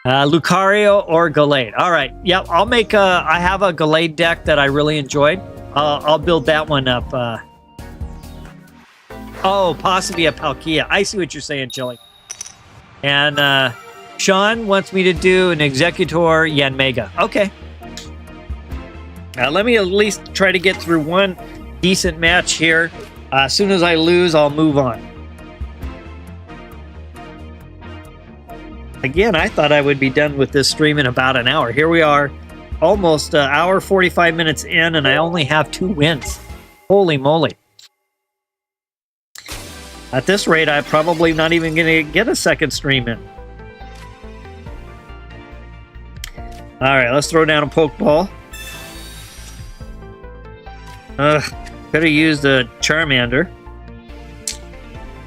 Lucario or Gallade. All right, yep, I'll make I have a Gallade deck that I really enjoyed. I'll build that one up. Oh, possibly a Palkia. I see what you're saying, Chili. And Sean wants me to do an Executor Yanmega. Okay. Let me at least try to get through one decent match here. As soon as I lose, I'll move on. Again, I thought I would be done with this stream in about an hour. Here we are, almost an hour, 45 minutes in, and I only have 2 wins. Holy moly. At this rate, I'm probably not even going to get a second stream in. All right, let's throw down a Pokeball. Could have used a Charmander.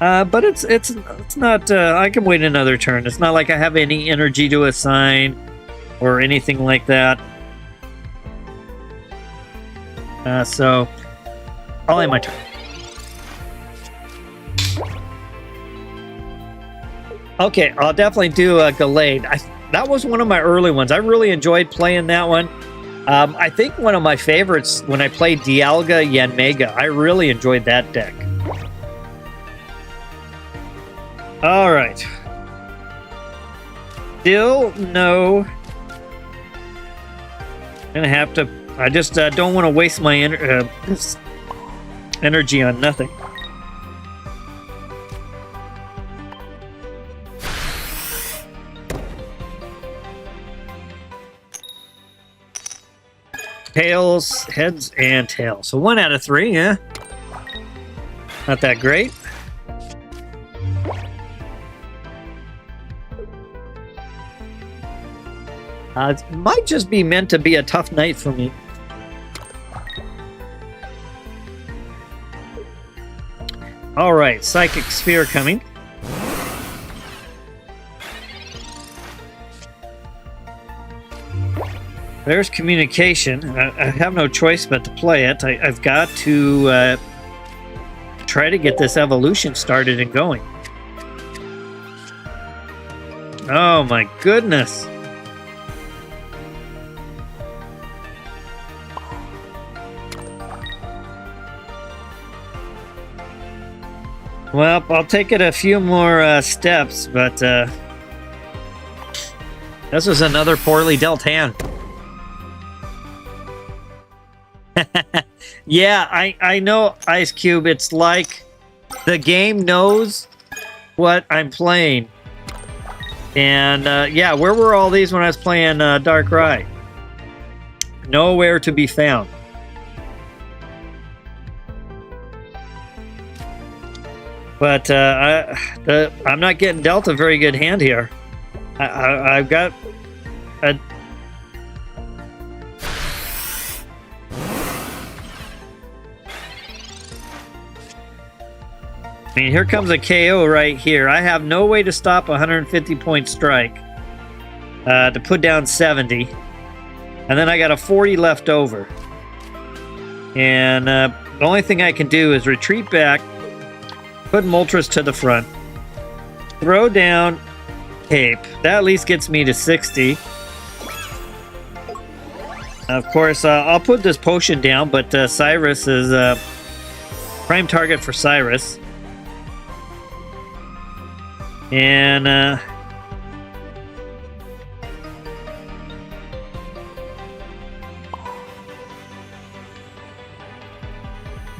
But it's not, I can wait another turn. It's not like I have any energy to assign or anything like that. So I'll end my turn. Okay, I'll definitely do a Gallade. That was one of my early ones. I really enjoyed playing that one. I think one of my favorites when I played Dialga Yanmega. I really enjoyed that deck. All right. Still no. Gonna have to. I just don't want to waste my energy on nothing. Tails, heads, and tails. So 1 out of 3, yeah. Not that great. It might just be meant to be a tough night for me. All right, Psychic Sphere coming. There's Communication. I have no choice but to play it. I've got to try to get this evolution started and going. Oh my goodness. Well, I'll take it a few more steps, but this was another poorly dealt hand. Yeah, I know, Ice Cube. It's like the game knows what I'm playing. And yeah, where were all these when I was playing Darkrai? Nowhere to be found. But I'm not getting dealt a very good hand here. I've got a... mean, here comes a KO right here. I have no way to stop a 150-point strike to put down 70. And then I got a 40 left over. And the only thing I can do is retreat back, put Moltres to the front, throw down Cape. That at least gets me to 60. Of course, I'll put this potion down, but Cyrus is prime target for Cyrus. And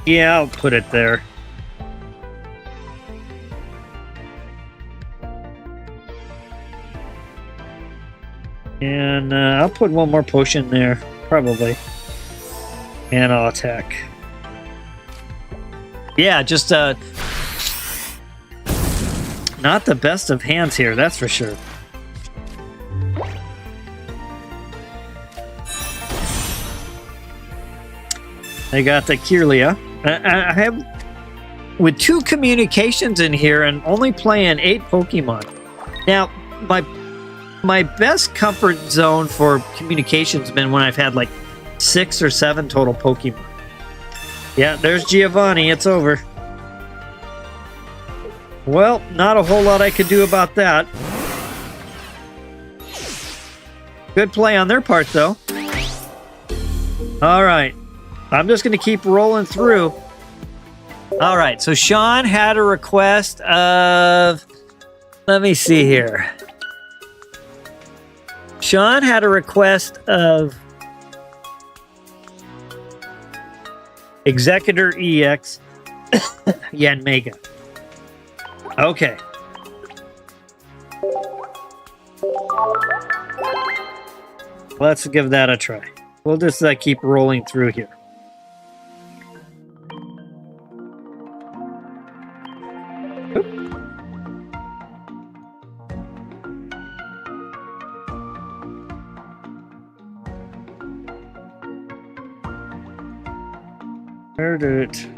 yeah, I'll put it there. And I'll put one more potion there, probably. And I'll attack. Yeah, just not the best of hands here, that's for sure. I got the Kirlia. I have with 2 communications in here and only playing 8 Pokemon. Now, my best comfort zone for communication's been when I've had like 6 or 7 total Pokemon. Yeah, there's Giovanni. It's over. Well, not a whole lot I could do about that. Good play on their part, though. All right. I'm just going to keep rolling through. All right. So Sean had a request of... Let me see here. Sean had a request of Executor EX Yanmega. Okay. Let's give that a try. We'll just keep rolling through here. Where did it?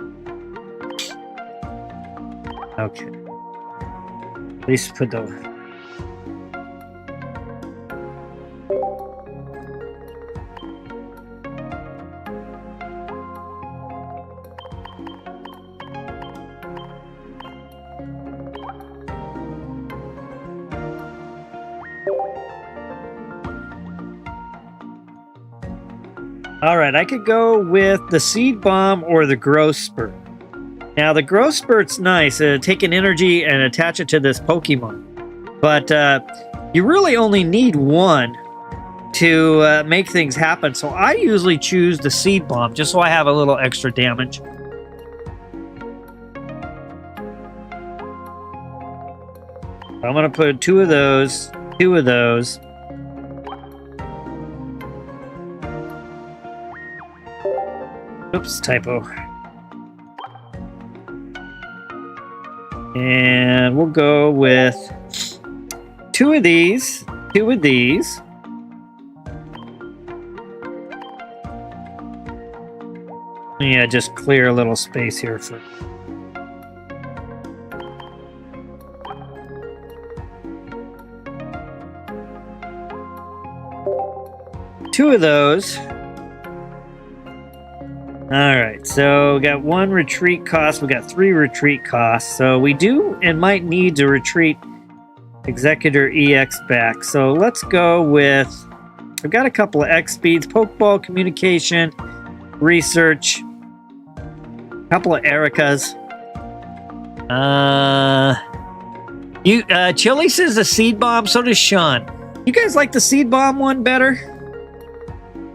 Okay. At least put the... All right, I could go with the Seed Bomb or the Growth Spurt. Now, the Growth Spurt's nice. Take an energy and attach it to this Pokemon. But you really only need one to make things happen. So I usually choose the Seed Bomb just so I have a little extra damage. I'm going to put 2 of those, 2 of those. Oops, typo. And we'll go with 2 of these, 2 of these. Yeah, just clear a little space here for... Two of those. Alright, so we got 1 retreat cost, we got 3 retreat costs. So we do and might need to retreat Executor EX back. So let's go with... I've got a couple of X speeds, Pokeball, Communication, Research, a couple of Ericas. Chili says the Seed Bomb, so does Sean. You guys like the Seed Bomb one better?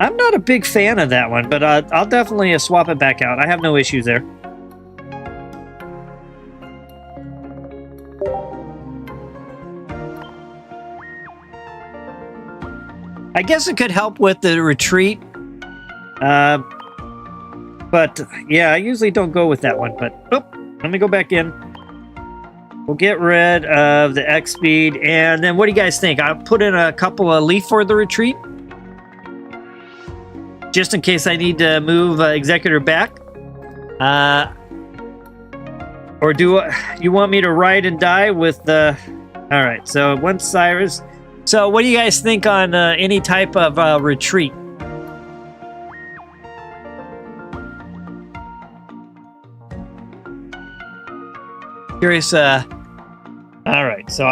I'm not a big fan of that one, but I'll definitely swap it back out. I have no issues there. I guess it could help with the retreat. But yeah, I usually don't go with that one. But let me go back in. We'll get rid of the X speed. And then what do you guys think? I'll put in a couple of Leaf for the retreat. Just in case I need to move Executor back. Or do you want me to ride and die with the... All right, so one Cyrus. So what do you guys think on any type of retreat? Curious. All right, so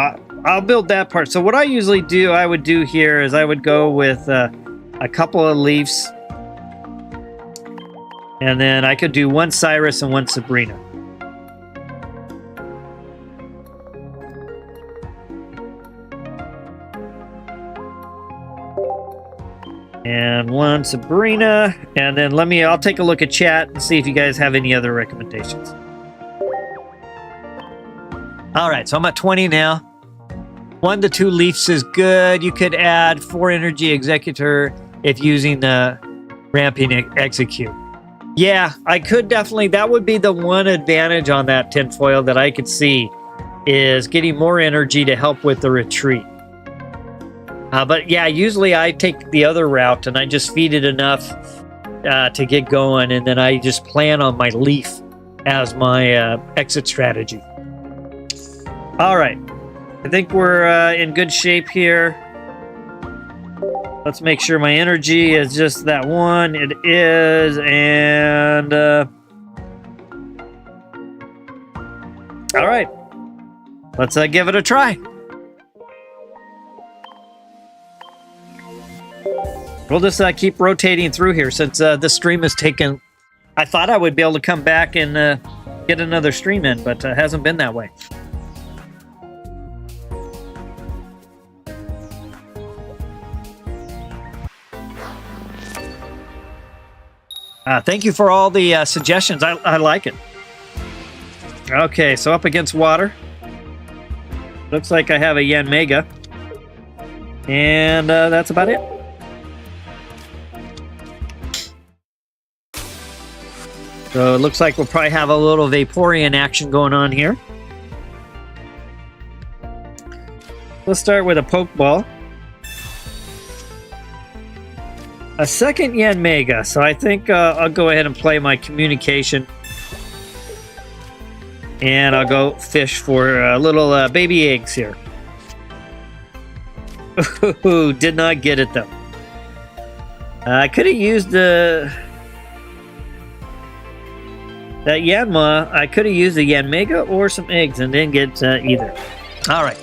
I'll build that part. So what I usually do, I would do here is I would go with a couple of leaves. And then I could do one Cyrus and one Sabrina. And one Sabrina. And then I'll take a look at chat and see if you guys have any other recommendations. All right, so I'm at 20 now. 1 to 2 leaves is good. You could add 4 energy executor if using the ramping execute. Yeah, I could definitely. That would be the one advantage on that tinfoil that I could see is getting more energy to help with the retreat. But yeah, usually I take the other route and I just feed it enough to get going, and then I just plan on my leaf as my exit strategy. All right, I think we're in good shape here. Let's make sure my energy is just that one. It is, and all right, let's give it a try. We'll just keep rotating through here since this stream is taken. I thought I would be able to come back and get another stream in, but it hasn't been that way. Thank you for all the suggestions. I like it. Okay, so up against water. Looks like I have a Yen Mega. And that's about it. So it looks like we'll probably have a little Vaporeon action going on here. Let's start with a Pokeball. A second Yen Mega, so I think I'll go ahead and play my communication. And I'll go fish for little baby eggs here. Ooh, did not get it though. I could have used that Yanma. I could have used a Yen Mega or some eggs and didn't get either. All right.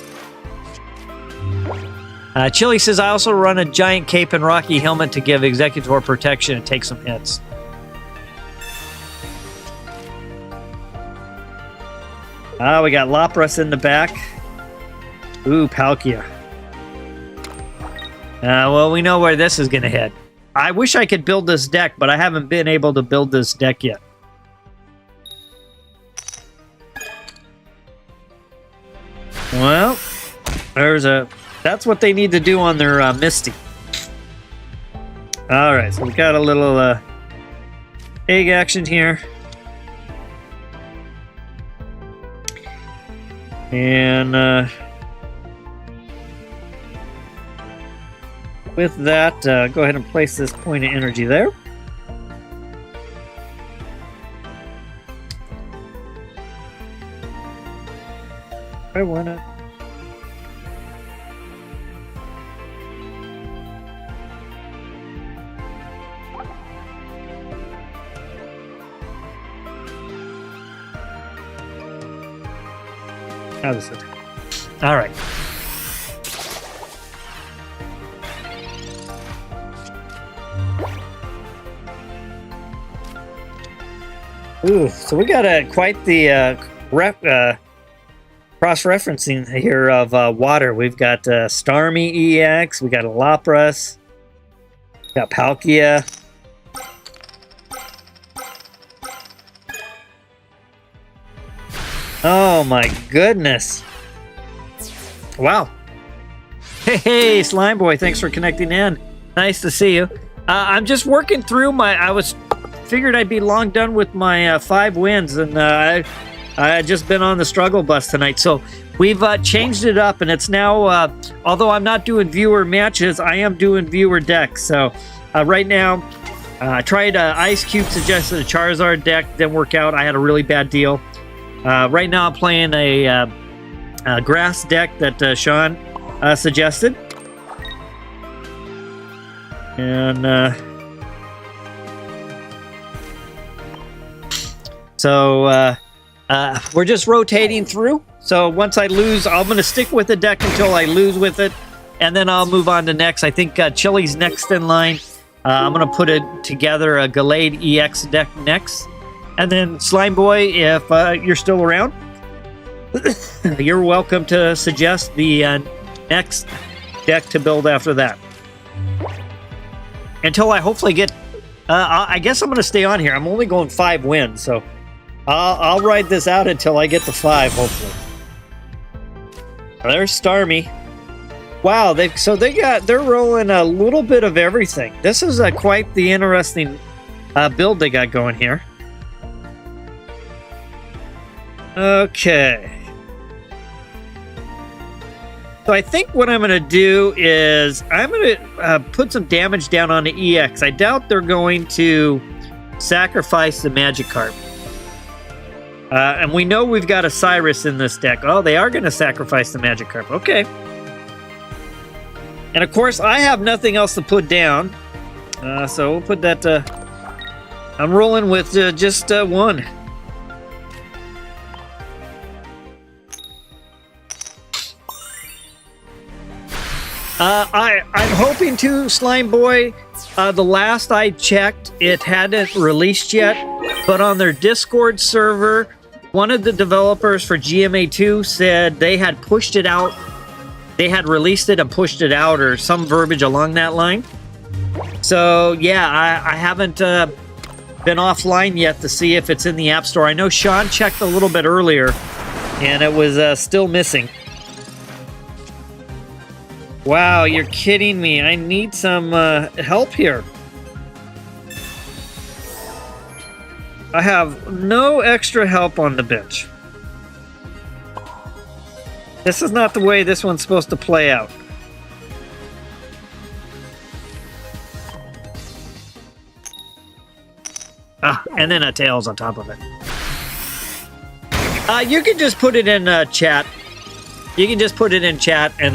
Chili says, I also run a giant cape and rocky helmet to give Executor protection and take some hits. We got Lapras in the back. Ooh, Palkia. Well, we know where this is going to head. I wish I could build this deck, but I haven't been able to build this deck yet. Well, that's what they need to do on their Misty. All right, so we got a little egg action here. And with that, go ahead and place this point of energy there. I want to... How is it? All right. Ooh, so we got quite the cross-referencing here of water. We've got Starmie EX, we got a Lapras, we got Palkia. Oh my goodness. Wow. Hey, Slime Boy, thanks for connecting in. Nice to see you. I'm just working through figured I'd be long done with my 5 wins, and I just been on the struggle bus tonight. So we've changed it up, and it's now, although I'm not doing viewer matches, I am doing viewer decks. So right now, I tried Ice Cube suggested a Charizard deck, didn't work out. I had a really bad deal. Right now, I'm playing a grass deck that Sean suggested. And so we're just rotating through. So once I lose, I'm going to stick with the deck until I lose with it. And then I'll move on to next. I think Chili's next in line. I'm going to put it together a Gallade EX deck next. And then Slime Boy, if you're still around, you're welcome to suggest the next deck to build after that. Until I hopefully get... I guess I'm going to stay on here. I'm only going 5 wins, so I'll ride this out until I get to 5, hopefully. There's Starmie. Wow, they're rolling a little bit of everything. This is quite the interesting build they got going here. Okay. So I think what I'm going to do is I'm going to put some damage down on the EX. I doubt they're going to sacrifice the Magikarp. And we know we've got a Cyrus in this deck. Oh, they are going to sacrifice the Magikarp. Okay. And of course, I have nothing else to put down. So we'll put that... I'm rolling with just 1. I'm hoping to, Slime Boy. The last I checked, it hadn't released yet. But on their Discord server, one of the developers for GMA2 said they had pushed it out. They had released it and pushed it out, or some verbiage along that line. So, yeah, I haven't been offline yet to see if it's in the App Store. I know Sean checked a little bit earlier, and it was still missing. Wow, you're kidding me. I need some help here. I have no extra help on the bench. This is not the way this one's supposed to play out. And then a Tails on top of it. You can just put it in chat. You can just put it in chat, and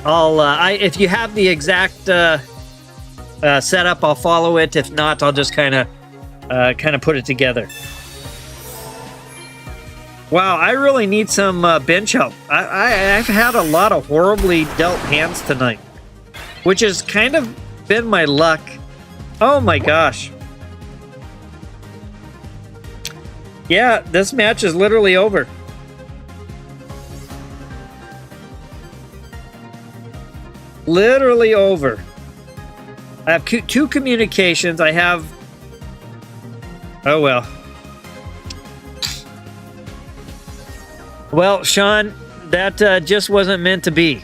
if you have the exact setup, I'll follow it. If not, I'll just kind of put it together. Wow, I really need some bench help. I've had a lot of horribly dealt hands tonight, which has kind of been my luck. Oh my gosh. Yeah, this match is literally over. Literally over. I have 2 communications. I have... Oh, well. Well, Sean, that just wasn't meant to be.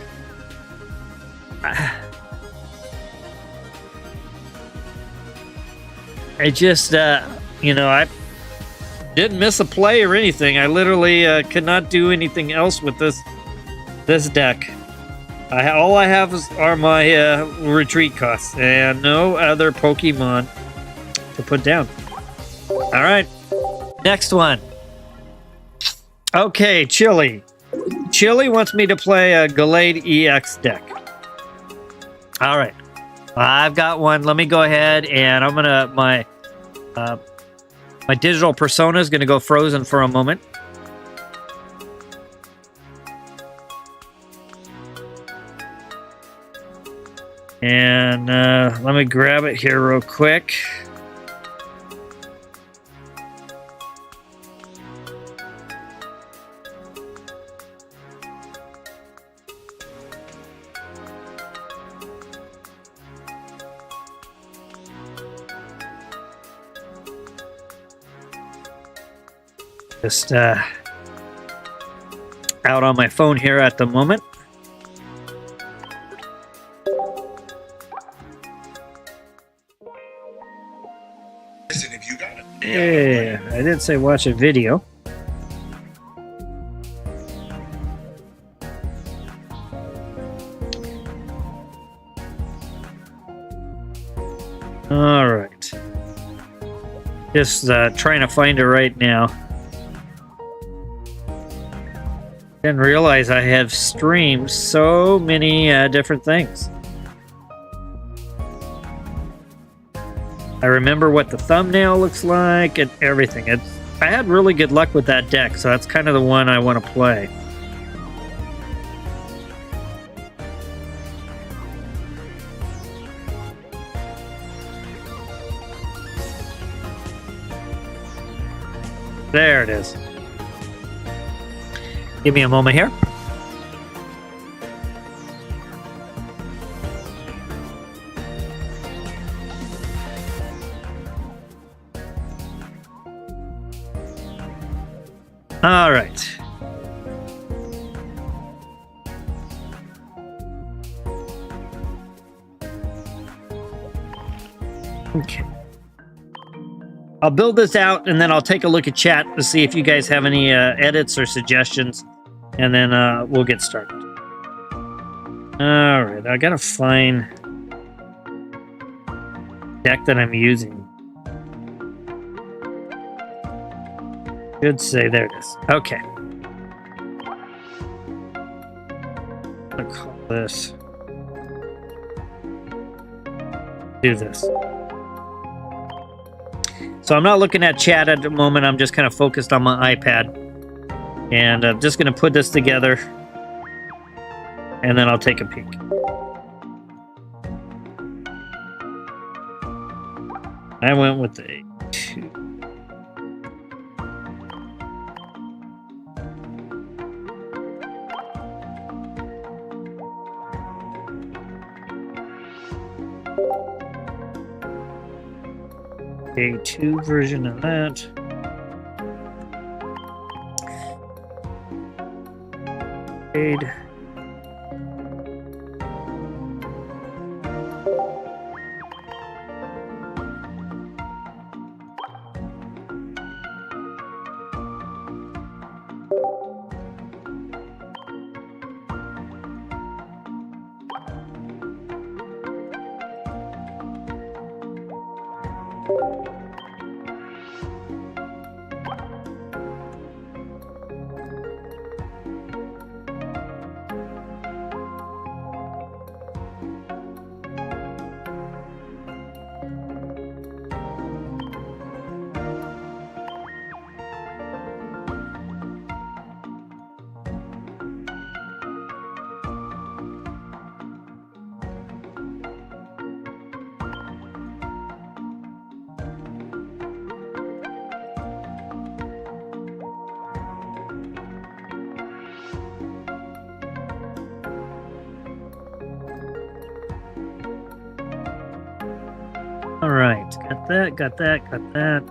I just, I didn't miss a play or anything. I literally could not do anything else with this deck. All I have are my retreat costs and no other Pokemon to put down. All right, next one. Okay, Chili. Chili wants me to play a Gallade EX deck. All right, I've got one. Let me go ahead and I'm gonna my digital persona is gonna go frozen for a moment. And let me grab it here real quick. Just out on my phone here at the moment. Yeah, I didn't say watch a video. All right. Just trying to find it right now. Didn't realize I have streamed so many different things. I remember what the thumbnail looks like and everything. I had really good luck with that deck, so that's kind of the one I want to play. There it is. Give me a moment here. All right. Okay. I'll build this out and then I'll take a look at chat to see if you guys have any edits or suggestions, and then we'll get started. All right, I gotta find deck that I'm using. Should say there it is. Okay. I'm gonna call this. Do this. So I'm not looking at chat at the moment. I'm just kind of focused on my iPad. And I'm just going to put this together. And then I'll take a peek. I went with the A2. A2 version of that. Aid. All right, got that, got that, got that.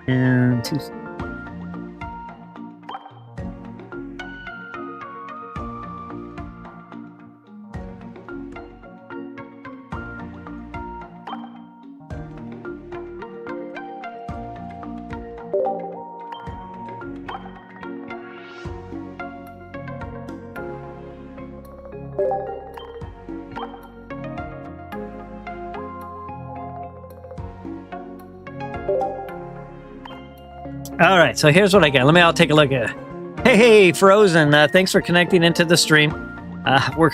And two. All right, so here's what I got. I'll take a look at it. Hey, Frozen, thanks for connecting into the stream. We're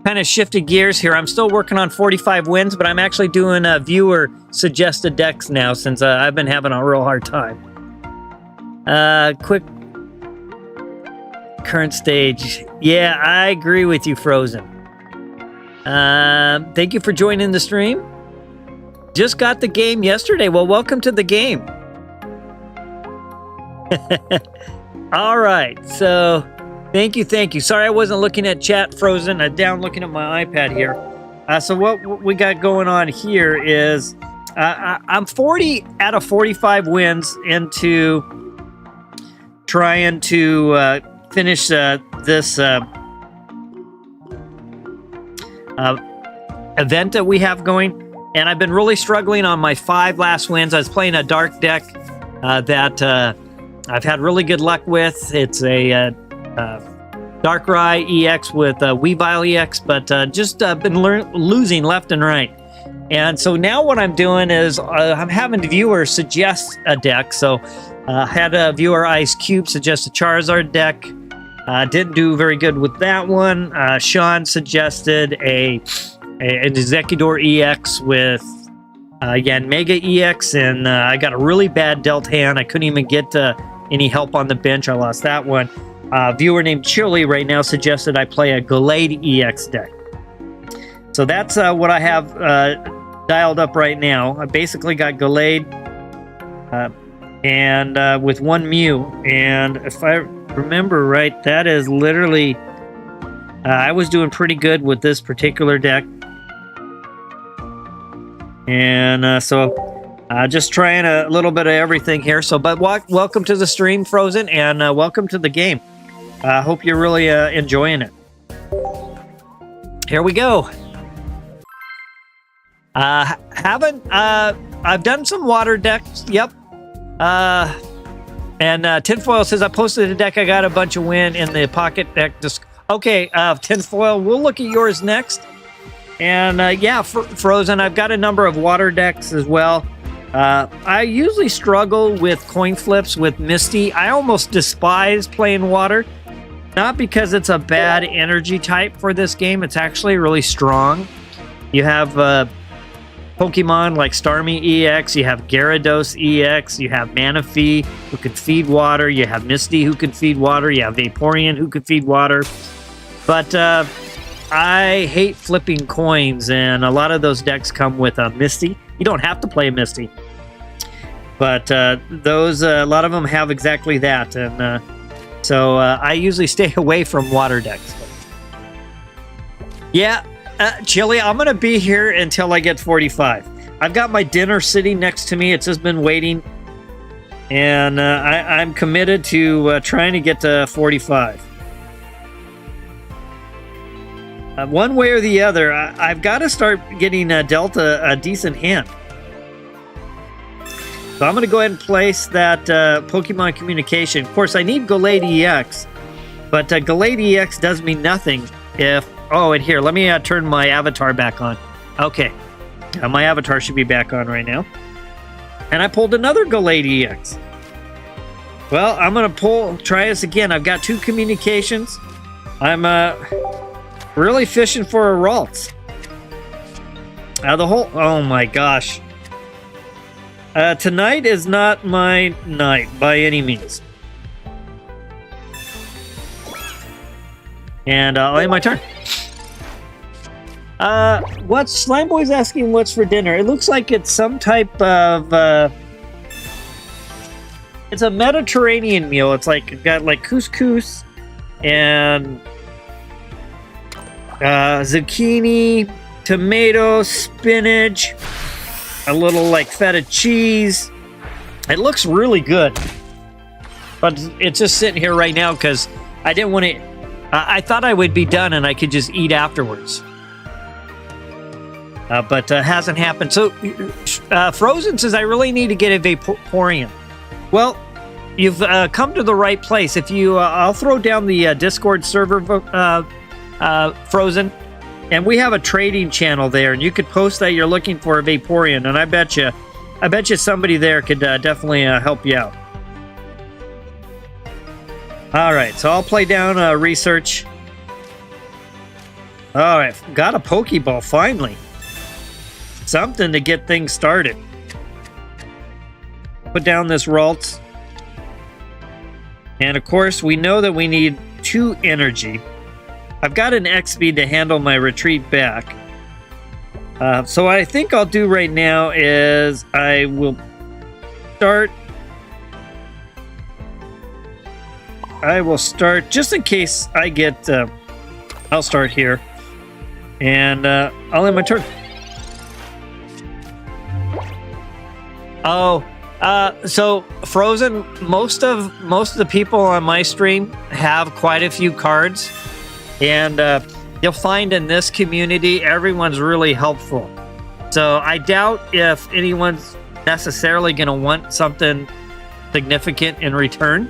kind of shifted gears here. I'm still working on 45 wins, but I'm actually doing viewer suggested decks now since I've been having a real hard time. Quick current stage. Yeah, I agree with you, Frozen. Thank you for joining the stream. Just got the game yesterday. Well, welcome to the game. All right, so thank you. Sorry I wasn't looking at chat, Frozen. I'm down looking at my iPad here. So what we got going on here is I'm 40 out of 45 wins into trying to finish this event that we have going, and I've been really struggling on my 5 last wins. I was playing a dark deck that I've had really good luck with. It's a Darkrai EX with Weavile EX, but just been losing left and right. And so now what I'm doing is I'm having viewers suggest a deck. So I had a viewer, Ice Cube, suggest a Charizard deck. Didn't do very good with that one. Sean suggested an Executor EX with, again, Mega EX, and I got a really bad dealt hand. I couldn't even get any help on the bench. I lost that one. Viewer named Chili right now suggested I play a Gallade EX deck. So that's what I have dialed up right now. I basically got Gallade and with one Mew. And if I remember right, that is literally... I was doing pretty good with this particular deck. And so just trying a little bit of everything here. So, but welcome to the stream, Frozen, and welcome to the game. I hope you're really enjoying it. Here we go. I've done some water decks. Yep. And Tinfoil says I posted a deck. I got a bunch of win in the pocket deck. Okay, Tinfoil, we'll look at yours next. And yeah, Frozen, I've got a number of water decks as well. I usually struggle with coin flips with Misty. I almost despise playing water. Not because it's a bad energy type for this game. It's actually really strong. You have Pokemon like Starmie EX. You have Gyarados EX. You have Manaphy who can feed water. You have Misty who can feed water. You have Vaporeon who can feed water. But I hate flipping coins, and a lot of those decks come with a Misty. You don't have to play a Misty. But those, a lot of them have exactly that. And so I usually stay away from water decks. Yeah, Chili, I'm going to be here until I get 45. I've got my dinner sitting next to me. It's just been waiting. And I'm committed to trying to get to 45. One way or the other, I've got to start getting Delta a decent hand. So I'm going to go ahead and place that Pokemon Communication. Of course, I need Gallade EX, but Gallade EX does me nothing if... Oh, and here, let me turn my avatar back on. Okay, my avatar should be back on right now. And I pulled another Gallade EX. Well, I'm going to try this again. I've got 2 communications. I'm really fishing for a Ralts. Oh my gosh. Tonight is not my night by any means. And I'll end my turn. What's Slimeboy's asking what's for dinner? It looks like it's some type of it's a Mediterranean meal. It's like got like couscous and zucchini, tomato, spinach, a little like feta cheese. It looks really good, but it's just sitting here right now because I didn't want to. I thought I would be done and I could just eat afterwards, but hasn't happened. So Frozen says I really need to get a Vaporeon. Well, you've come to the right place. If you, I'll throw down the Discord server, Frozen. And we have a trading channel there, and you could post that you're looking for a Vaporeon, and I bet you somebody there could definitely help you out. All right, so I'll play down research. All right, got a Pokeball finally. Something to get things started. Put down this Ralts, and of course we know that we need 2 energy. I've got an XP to handle my retreat back. So what I think I'll do right now is I will start just in case I get... I'll start here. And I'll end my turn. Oh, so Frozen, most of the people on my stream have quite a few cards. And you'll find in this community, everyone's really helpful. So I doubt if anyone's necessarily going to want something significant in return.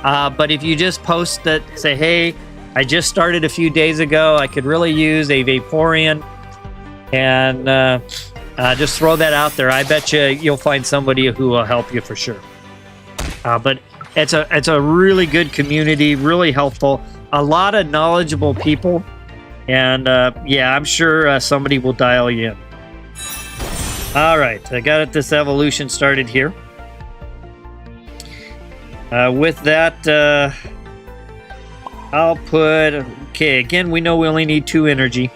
But if you just post that, say, hey, I just started a few days ago, I could really use a Vaporeon. And just throw that out there. I bet you'll find somebody who will help you for sure. But it's a really good community, really helpful. A lot of knowledgeable people. And yeah, I'm sure somebody will dial you in. All right, I got this evolution started here. With that, I'll put... Okay, again, we know we only need 2 energy.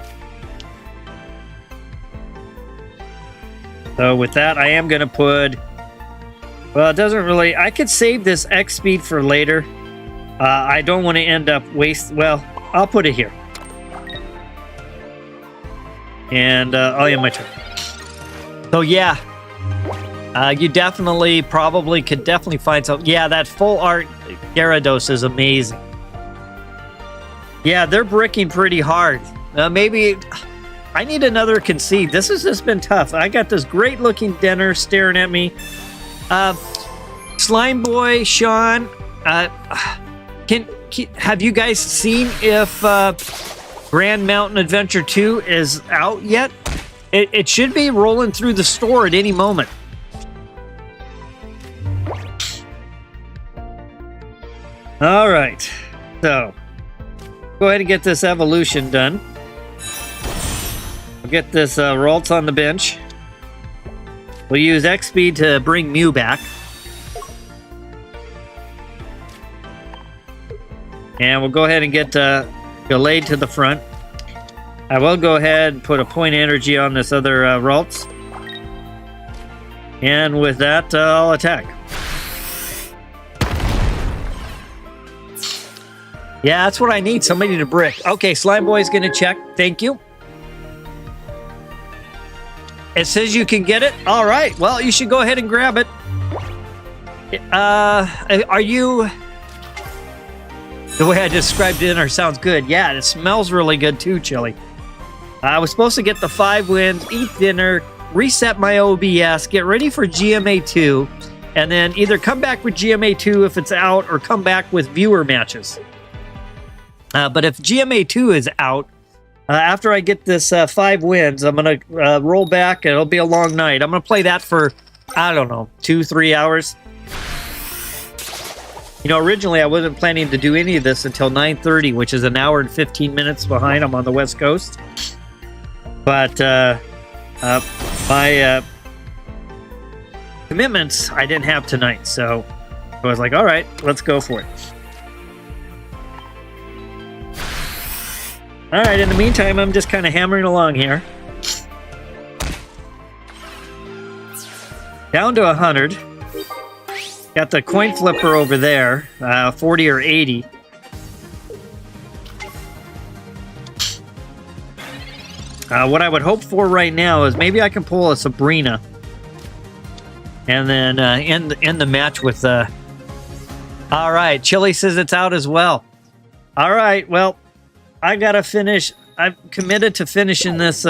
So with that, I am going to put... Well, it doesn't really... I could save this X speed for later. I don't want to end up waste... Well, I'll put it here. And I'll end my turn. So yeah, you definitely could find some. Yeah, that full art Gyarados is amazing. Yeah, they're bricking pretty hard. Maybe I need another concede. This has just been tough. I got this great looking Denner staring at me. Slime Boy, Sean, have you guys seen if Grand Mountain Adventure 2 is out yet? It should be rolling through the store at any moment. All right, so go ahead and get this evolution done. We'll get this Ralts on the bench. We'll use X speed to bring Mew back. And we'll go ahead and get Gallade to the front. I will go ahead and put a point of energy on this other Ralts. And with that, I'll attack. Yeah, that's what I need. Somebody to brick. Okay, Slime Boy's going to check. Thank you. It says you can get it. All right. Well, you should go ahead and grab it. Are you... The way I described dinner sounds good. Yeah, it smells really good too, Chili. I was supposed to get the 5 wins, eat dinner, reset my OBS, get ready for GMA2, and then either come back with GMA2 if it's out or come back with viewer matches. But if GMA2 is out, after I get this 5 wins, I'm going to roll back, and it'll be a long night. I'm going to play that for, I don't know, 2-3 hours. You know, originally I wasn't planning to do any of this until 9:30, which is an hour and 15 minutes behind. I'm on the West Coast. But my commitments I didn't have tonight, so I was like, all right, let's go for it. All right, in the meantime, I'm just kind of hammering along here. Down to 100. Got the coin flipper over there, 40 or 80. What I would hope for right now is maybe I can pull a Sabrina. And then end the match with... All right, Chili says it's out as well. All right, well, I got to finish. I'm committed to finishing this...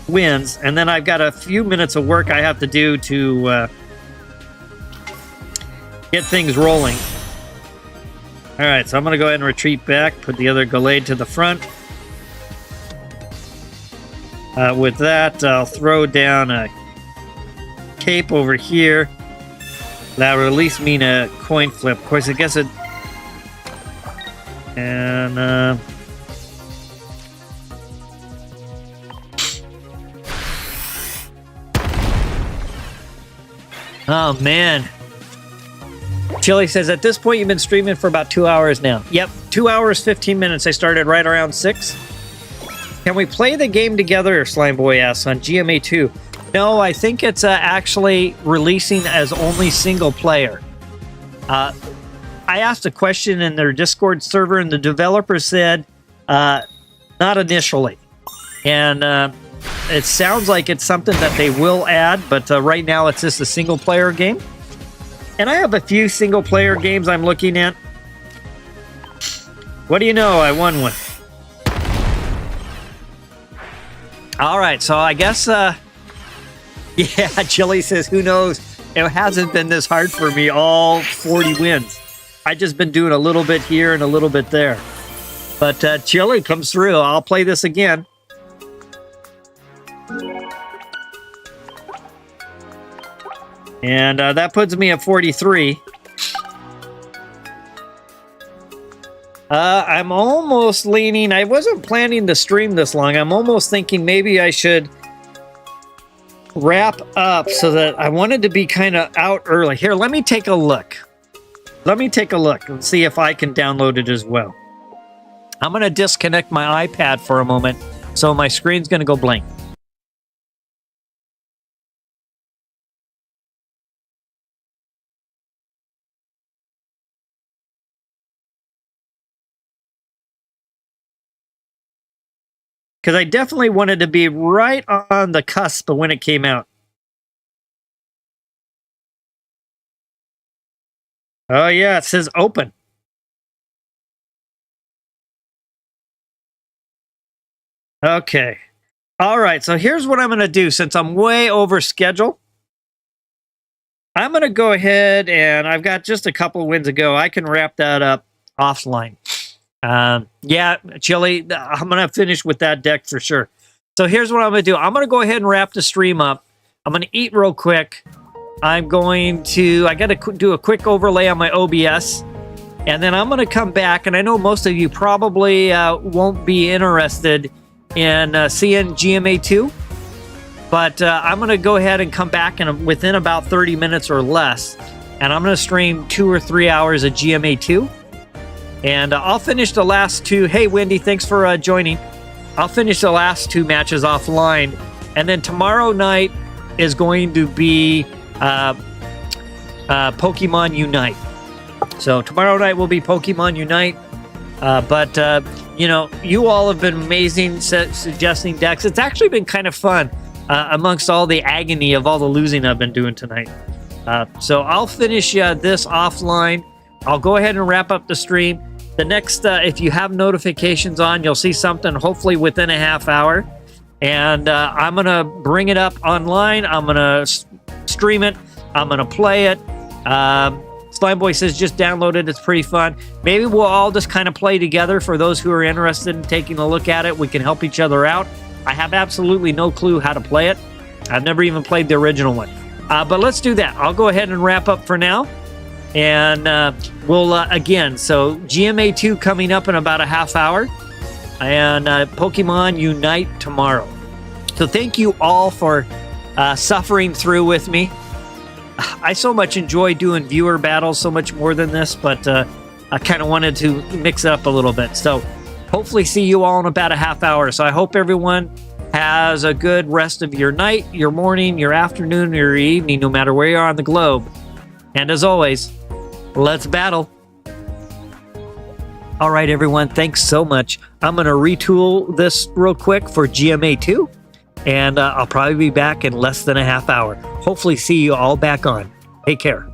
wins, and then I've got a few minutes of work I have to do to get things rolling. All right, so I'm going to go ahead and retreat back, put the other Gallade to the front. With that, I'll throw down a cape over here. That would at least mean a coin flip. Of course, I guess it... And... Oh, man. Chili says, at this point, you've been streaming for about 2 hours now. Yep, 2 hours, 15 minutes. I started right around 6. Can we play the game together, Slime Boy asks, on GMA2? No, I think it's actually releasing as only single player. I asked a question in their Discord server, and the developer said, not initially. And... it sounds like it's something that they will add, but right now it's just a single-player game. And I have a few single-player games I'm looking at. What do you know? I won one. All right, so I guess... yeah, Chili says, who knows? It hasn't been this hard for me all 40 wins. I've just been doing a little bit here and a little bit there. But Chili comes through. I'll play this again. And that puts me at 43. I'm almost leaning. I wasn't planning to stream this long. I'm almost thinking maybe I should wrap up so that I wanted to be kind of out early. Here, let me take a look. Let me take a look and see if I can download it as well. I'm going to disconnect my iPad for a moment, so my screen's going to go blank. Because I definitely wanted to be right on the cusp of when it came out. Oh, yeah, it says open. Okay. All right, so here's what I'm going to do. Since I'm way over schedule, I'm going to go ahead and I've got just a couple wins to go. I can wrap that up offline. Yeah, Chili, I'm going to finish with that deck for sure. So here's what I'm going to do. I'm going to go ahead and wrap the stream up. I'm going to eat real quick. I got to do a quick overlay on my OBS. And then I'm going to come back. And I know most of you probably won't be interested in seeing GMA2. But I'm going to go ahead and come back within about 30 minutes or less. And I'm going to stream 2 or 3 hours of GMA2. And I'll finish the last two. Hey, Wendy, thanks for joining. I'll finish the last 2 matches offline. And then tomorrow night is going to be Pokemon Unite. So tomorrow night will be Pokemon Unite. But you know, you all have been amazing suggesting decks. It's actually been kind of fun amongst all the agony of all the losing I've been doing tonight. So I'll finish this offline. I'll go ahead and wrap up the stream. The next, if you have notifications on, you'll see something hopefully within a half hour. And I'm going to bring it up online. I'm going to stream it. I'm going to play it. Slimeboy says just download it. It's pretty fun. Maybe we'll all just kind of play together. For those who are interested in taking a look at it, we can help each other out. I have absolutely no clue how to play it. I've never even played the original one. But let's do that. I'll go ahead and wrap up for now. And we'll, again, so GMA2 coming up in about a half hour. And Pokemon Unite tomorrow. So thank you all for suffering through with me. I so much enjoy doing viewer battles, so much more than this, but I kind of wanted to mix it up a little bit. So hopefully see you all in about a half hour. So I hope everyone has a good rest of your night, your morning, your afternoon, or your evening, no matter where you are on the globe. And as always, let's battle. All right, everyone, thanks so much. I'm going to retool this real quick for GMA2, and I'll probably be back in less than a half hour. Hopefully see you all back on. Take care.